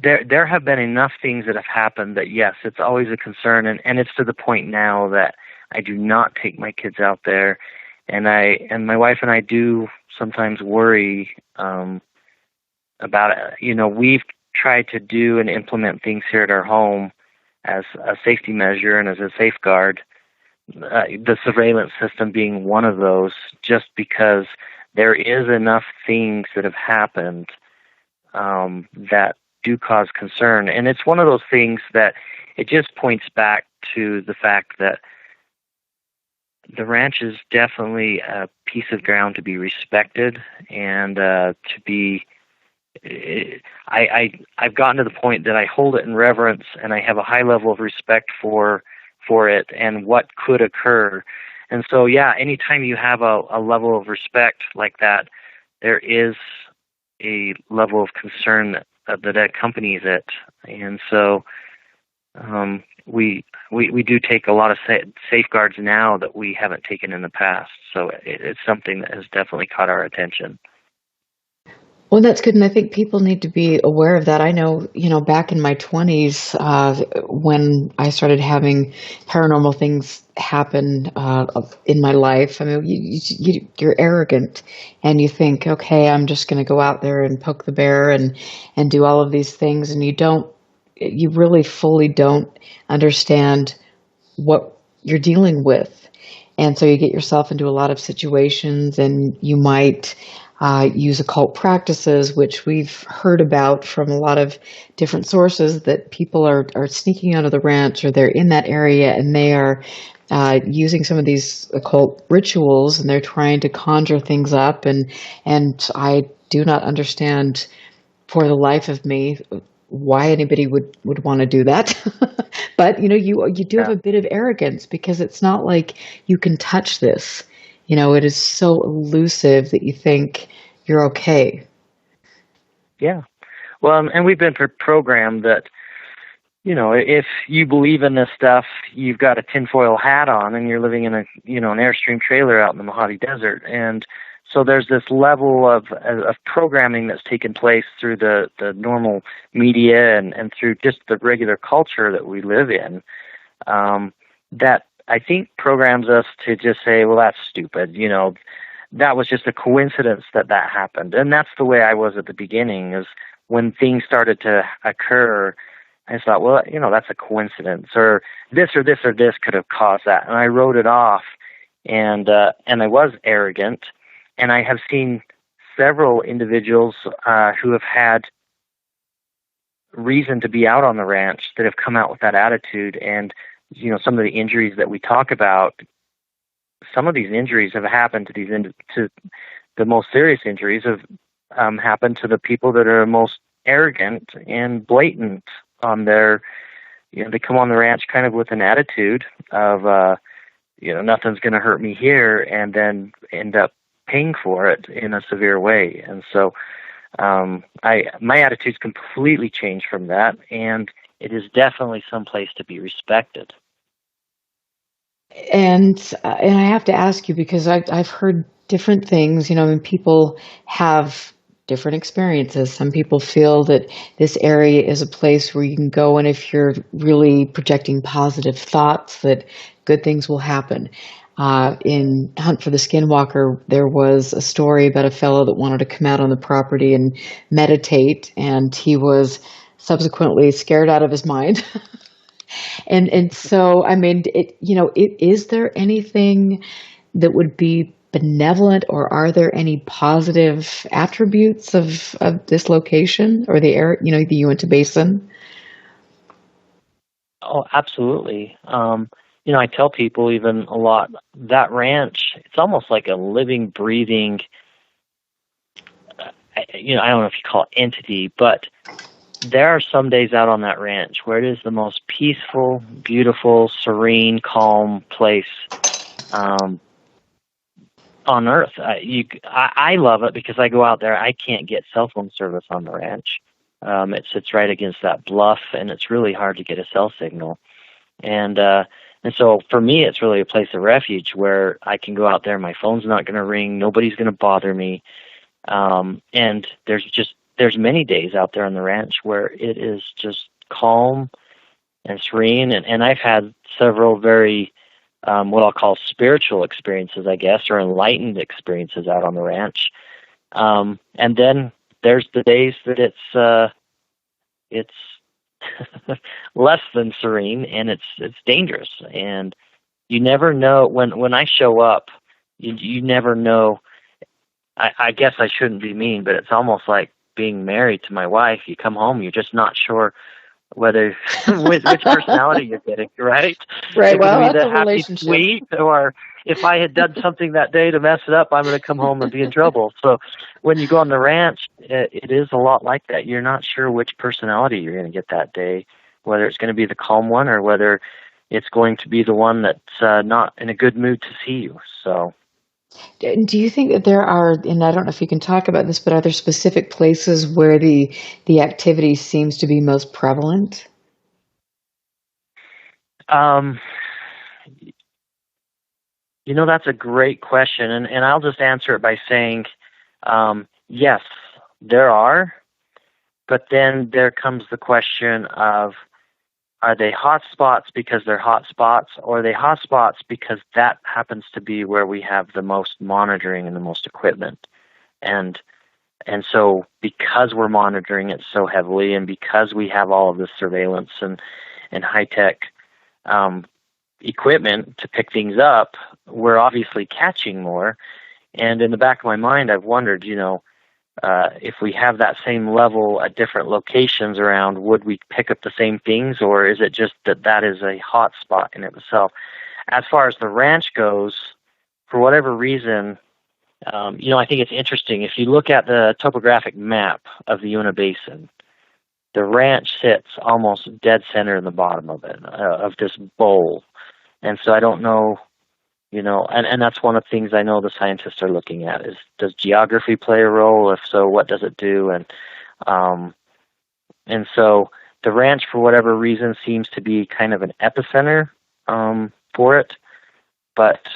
Speaker 16: there have been enough things that have happened that yes, it's always a concern, and it's to the point now that I do not take my kids out there, and my wife and I do sometimes worry about it. We've tried to do and implement things here at our home as a safety measure and as a safeguard. The surveillance system being one of those, just because there is enough things that have happened that do cause concern. And it's one of those things that it just points back to the fact that the ranch is definitely a piece of ground to be respected and to be. I've gotten to the point that I hold it in reverence, and I have a high level of respect for it and what could occur. And so, yeah, anytime you have a level of respect like that, there is a level of concern that accompanies it. And so we do take a lot of safeguards now that we haven't taken in the past. So it's something that has definitely caught our attention.
Speaker 6: Well, that's good, and I think people need to be aware of that. I know, back in my 20s, when I started having paranormal things happen in my life, I mean, you're arrogant, and you think, okay, I'm just going to go out there and poke the bear and do all of these things, and you really fully don't understand what you're dealing with. And so you get yourself into a lot of situations, and you might use occult practices, which we've heard about from a lot of different sources, that people are sneaking out of the ranch, or they're in that area and they are using some of these occult rituals, and they're trying to conjure things up. And I do not understand for the life of me why anybody would want to do that. But, you do have a bit of arrogance, because it's not like you can touch this. It is so elusive that you think you're okay.
Speaker 16: Yeah. Well, and we've been programmed that, if you believe in this stuff, you've got a tinfoil hat on and you're living in an Airstream trailer out in the Mojave Desert. And so there's this level of programming that's taken place through the normal media and through just the regular culture that we live in, that I think programs us to just say, well, that's stupid. That was just a coincidence that happened. And that's the way I was at the beginning, is when things started to occur, I thought, well, that's a coincidence, or this or this or this could have caused that. And I wrote it off, and I was arrogant. And I have seen several individuals who have had reason to be out on the ranch that have come out with that attitude. And some of the injuries that we talk about, some of these injuries have happened to the most serious injuries have happened to the people that are most arrogant and blatant on their, they come on the ranch kind of with an attitude of, nothing's going to hurt me here, and then end up paying for it in a severe way. And so my attitude's completely changed from that, and it is definitely someplace to be respected.
Speaker 6: And I have to ask you, because I've heard different things. People have different experiences. Some people feel that this area is a place where you can go, and if you're really projecting positive thoughts, that good things will happen. In Hunt for the Skinwalker, there was a story about a fellow that wanted to come out on the property and meditate, and he was subsequently scared out of his mind. And so, is there anything that would be benevolent, or are there any positive attributes of this location or the area, the Uinta Basin?
Speaker 16: Oh, absolutely. I tell people even a lot, that ranch, it's almost like a living, breathing, I don't know if you call it entity, but there are some days out on that ranch where it is the most peaceful, beautiful, serene, calm place on earth. I love it because I go out there. I can't get cell phone service on the ranch. It sits right against that bluff, and it's really hard to get a cell signal. And so for me, it's really a place of refuge where I can go out there. My phone's not going to ring. Nobody's going to bother me. And there's many days out there on the ranch where it is just calm and serene. And I've had several very, what I'll call spiritual experiences, I guess, or enlightened experiences out on the ranch. And then there's the days that it's less than serene, and it's dangerous. And you never know when I show up, you never know. I guess I shouldn't be mean, but it's almost like being married to my wife. You come home, you're just not sure whether which personality you're getting, right?
Speaker 6: Right.
Speaker 16: Well,
Speaker 6: Well, that's
Speaker 16: the
Speaker 6: a
Speaker 16: happy,
Speaker 6: relationship.
Speaker 16: sweet, or if I had done something that day to mess it up, I'm going to come home and be in trouble. So when you go on the ranch, it is a lot like that. You're not sure which personality you're going to get that day, whether it's going to be the calm one or whether it's going to be the one that's not in a good mood to see you. So.
Speaker 6: Do you think that there are, and I don't know if you can talk about this, but are there specific places where the activity seems to be most prevalent?
Speaker 16: That's a great question, and I'll just answer it by saying, yes, there are, but then there comes the question of, are they hot spots because they're hot spots, or are they hot spots because that happens to be where we have the most monitoring and the most equipment? And so because we're monitoring it so heavily, and because we have all of this surveillance and high-tech equipment to pick things up, we're obviously catching more. And in the back of my mind, I've wondered, if we have that same level at different locations around, would we pick up the same things, or is it just that is a hot spot in itself? As far as the ranch goes, for whatever reason, I think it's interesting. If you look at the topographic map of the Uinta Basin, the ranch sits almost dead center in the bottom of it, of this bowl. And so I don't know, and that's one of the things I know the scientists are looking at is, does geography play a role? If so, what does it do? And so the ranch, for whatever reason, seems to be kind of an epicenter for it. But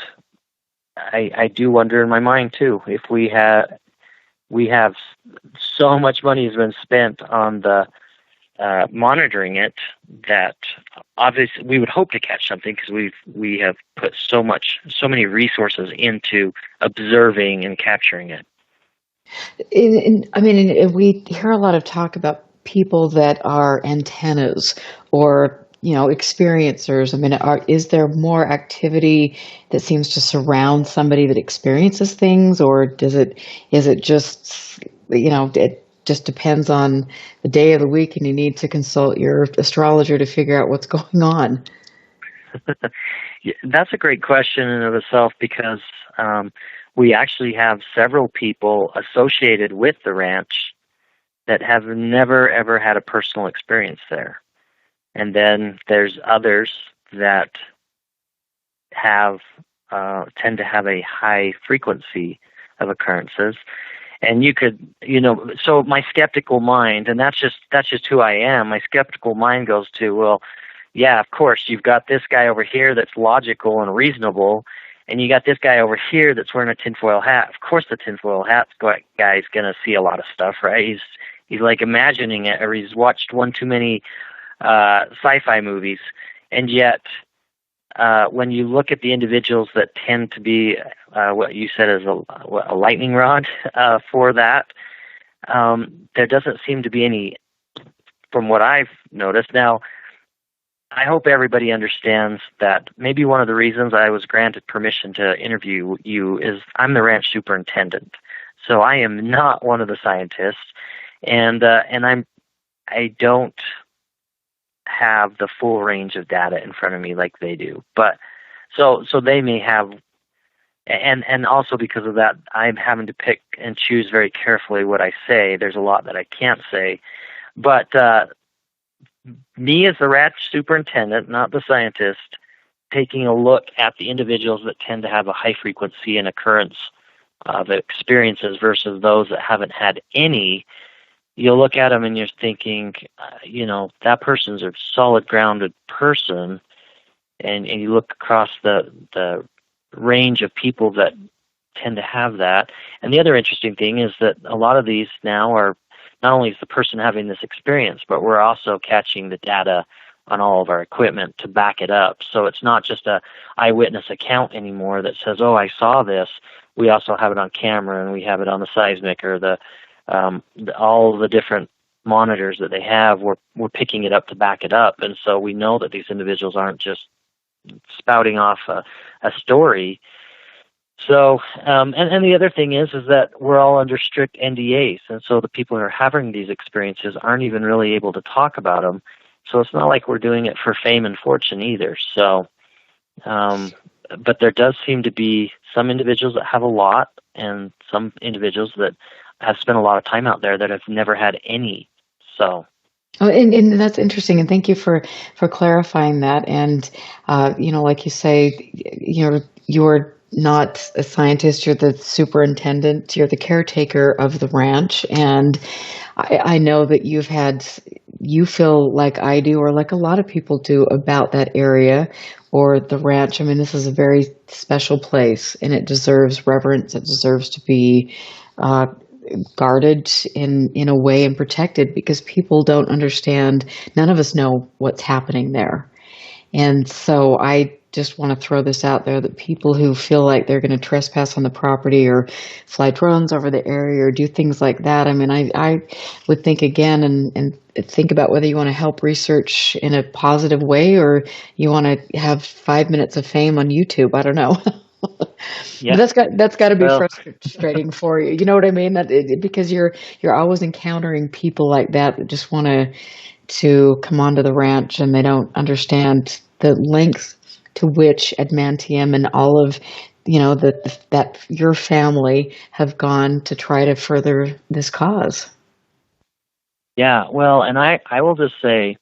Speaker 16: I do wonder in my mind too, if we have so much money has been spent on the monitoring it, that obviously we would hope to catch something, because we have put so many resources into observing and capturing it.
Speaker 6: We hear a lot of talk about people that are antennas or experiencers. Is there more activity that seems to surround somebody that experiences things, or is it just it just depends on the day of the week, and you need to consult your astrologer to figure out what's going on?
Speaker 16: That's a great question in and of itself, because we actually have several people associated with the ranch that have never, ever had a personal experience there. And then there's others that tend to have a high frequency of occurrences. And you could, so my skeptical mind, and that's just who I am. My skeptical mind goes to, well, yeah, of course, you've got this guy over here that's logical and reasonable, and you got this guy over here that's wearing a tinfoil hat. Of course, the tinfoil hat guy's gonna see a lot of stuff, right? He's like imagining it, or he's watched one too many sci-fi movies, and yet when you look at the individuals that tend to be what you said is a lightning rod for that, there doesn't seem to be any, from what I've noticed. Now, I hope everybody understands that maybe one of the reasons I was granted permission to interview you is I'm the ranch superintendent, so I am not one of the scientists, and I don't have the full range of data in front of me like they do. But so they may have, and also because of that, I'm having to pick and choose very carefully what I say. There's a lot that I can't say, but me as the ranch superintendent, not the scientist, taking a look at the individuals that tend to have a high frequency and occurrence of experiences versus those that haven't had any, you'll look at them and you're thinking, that person's a solid, grounded person, and you look across the range of people that tend to have that. And the other interesting thing is that a lot of these now are, not only is the person having this experience, but we're also catching the data on all of our equipment to back it up. So it's not just a eyewitness account anymore that says, oh, I saw this. We also have it on camera, and we have it on the seismic or all the different monitors that they have. We're picking it up to back it up. And so we know that these individuals aren't just spouting off a story. So, and the other thing is that we're all under strict NDAs, and so the people who are having these experiences aren't even really able to talk about them. So it's not like we're doing it for fame and fortune either. So, but there does seem to be some individuals that have a lot, and some individuals that have spent a lot of time out there that have never had any. So.
Speaker 6: Oh, and that's interesting, and thank you for clarifying that. And like you say, you're not a scientist, you're the superintendent, you're the caretaker of the ranch, and I know that you feel like I do, or like a lot of people do, about that area or the ranch. I mean, this is a very special place, and it deserves reverence. It deserves to be guarded in a way and protected, because people don't understand. None of us know what's happening there. And so I just want to throw this out there, that people who feel like they're going to trespass on the property or fly drones over the area or do things like that, I mean, I would think again and think about whether you want to help research in a positive way, or you want to have 5 minutes of fame on YouTube. I don't know. Yeah. But that's got to be frustrating for you. You know what I mean? Because you're always encountering people like that just want to come onto the ranch, and they don't understand the lengths to which adamantium and all of that your family have gone to try to further this cause.
Speaker 16: Yeah, well, and I will just say,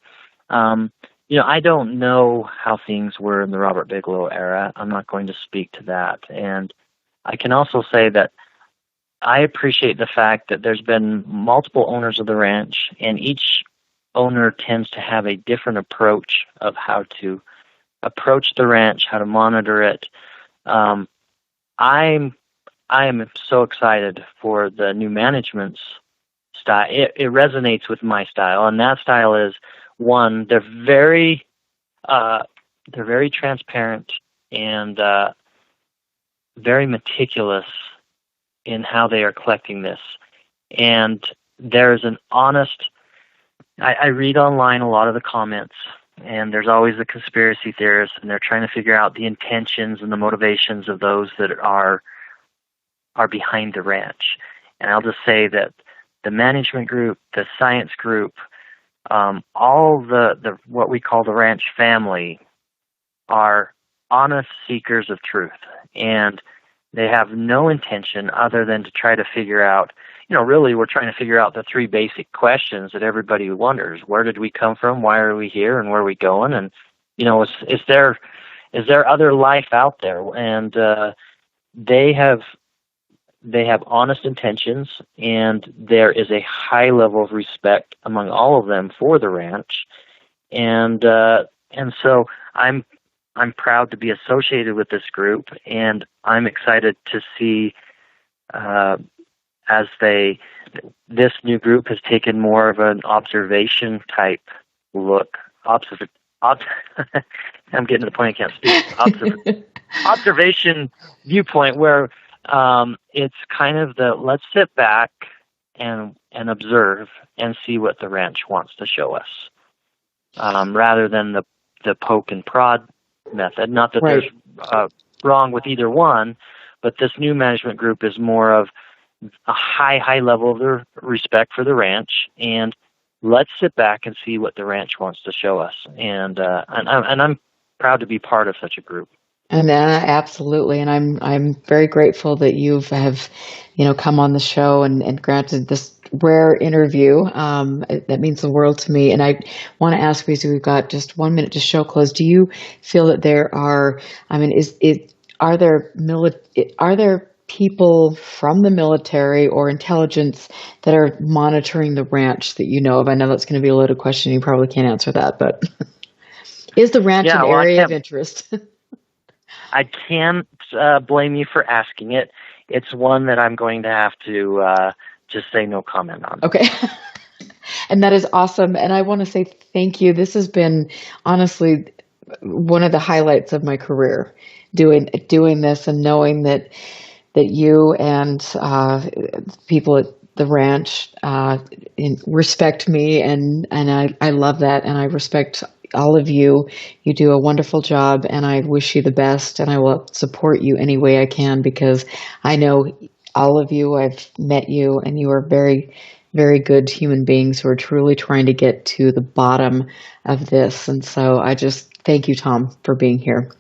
Speaker 16: I don't know how things were in the Robert Bigelow era. I'm not going to speak to that. And I can also say that I appreciate the fact that there's been multiple owners of the ranch, and each owner tends to have a different approach of how to approach the ranch, how to monitor it. I am so excited for the new management's style. It resonates with my style, and that style is, one, they're very transparent and very meticulous in how they are collecting this. And there's an honest. I read online a lot of the comments, and there's always the conspiracy theorists, and they're trying to figure out the intentions and the motivations of those that are behind the ranch. And I'll just say that the management group, the science group, all the what we call the ranch family are honest seekers of truth, and they have no intention other than to try to figure out, really we're trying to figure out the three basic questions that everybody wonders. Where did we come from? Why are we here? And where are we going? And, is there other life out there? And they have honest intentions, and there is a high level of respect among all of them for the ranch. And so I'm proud to be associated with this group, and I'm excited to see as this new group has taken more of an observation type look. I'm getting to the point I can't speak. Observation viewpoint, where it's kind of let's sit back and observe and see what the ranch wants to show us, rather than the poke and prod method. Not that there's wrong with either one, but this new management group is more of a high level of their respect for the ranch, and let's sit back and see what the ranch wants to show us. And I'm proud to be part of such a group.
Speaker 6: And absolutely, and I'm very grateful that you have, come on the show and granted this rare interview. That means the world to me. And I want to ask, because we've got just 1 minute to show close. Do you feel that there are? Are there people from the military or intelligence that are monitoring the ranch that you know of? I know that's going to be a loaded question. You probably can't answer that, but is the ranch an area of interest?
Speaker 16: I can't blame you for asking it. It's one that I'm going to have to just say no comment on.
Speaker 6: Okay. And that is awesome. And I want to say thank you. This has been, honestly, one of the highlights of my career, doing this and knowing that you and people at the ranch respect me, and I love that, and I respect all of you. You do a wonderful job, and I wish you the best, and I will support you any way I can, because I know all of you. I've met you, and you are very, very good human beings who are truly trying to get to the bottom of this. And so I just thank you, Tom, for being here.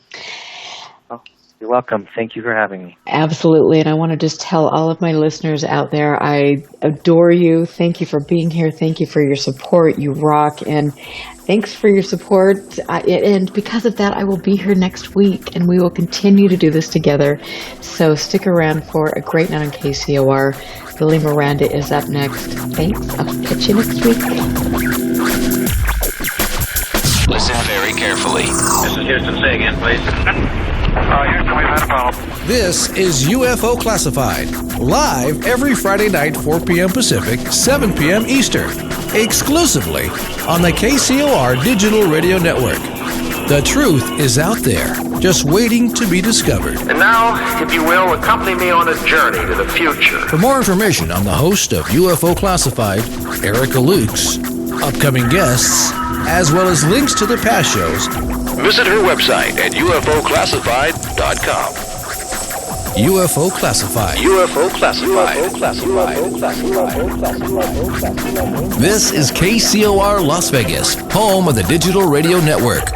Speaker 16: You're welcome. Thank you for having me.
Speaker 6: Absolutely. And I want to just tell all of my listeners out there, I adore you. Thank you for being here. Thank you for your support. You rock. And thanks for your support. And because of that, I will be here next week, and we will continue to do this together. So stick around for a great night on KCOR. Billy Miranda is up next. Thanks. I'll catch you next week.
Speaker 8: Listen very carefully.
Speaker 22: This is Houston. Say again, please. Houston, we've had a problem.
Speaker 5: This is UFO Classified, live every Friday night, 4 p.m. Pacific, 7 p.m. Eastern, exclusively on the KCOR Digital Radio Network. The truth is out there, just waiting to be discovered.
Speaker 22: And now, if you will, accompany me on a journey to the future.
Speaker 5: For more information on the host of UFO Classified, Erica Lukes, upcoming guests, as well as links to the past shows,
Speaker 8: visit her website at UFOclassified.com.
Speaker 5: UFO Classified.
Speaker 8: UFO Classified.
Speaker 5: This is KCOR Las Vegas, home of the Digital Radio Network.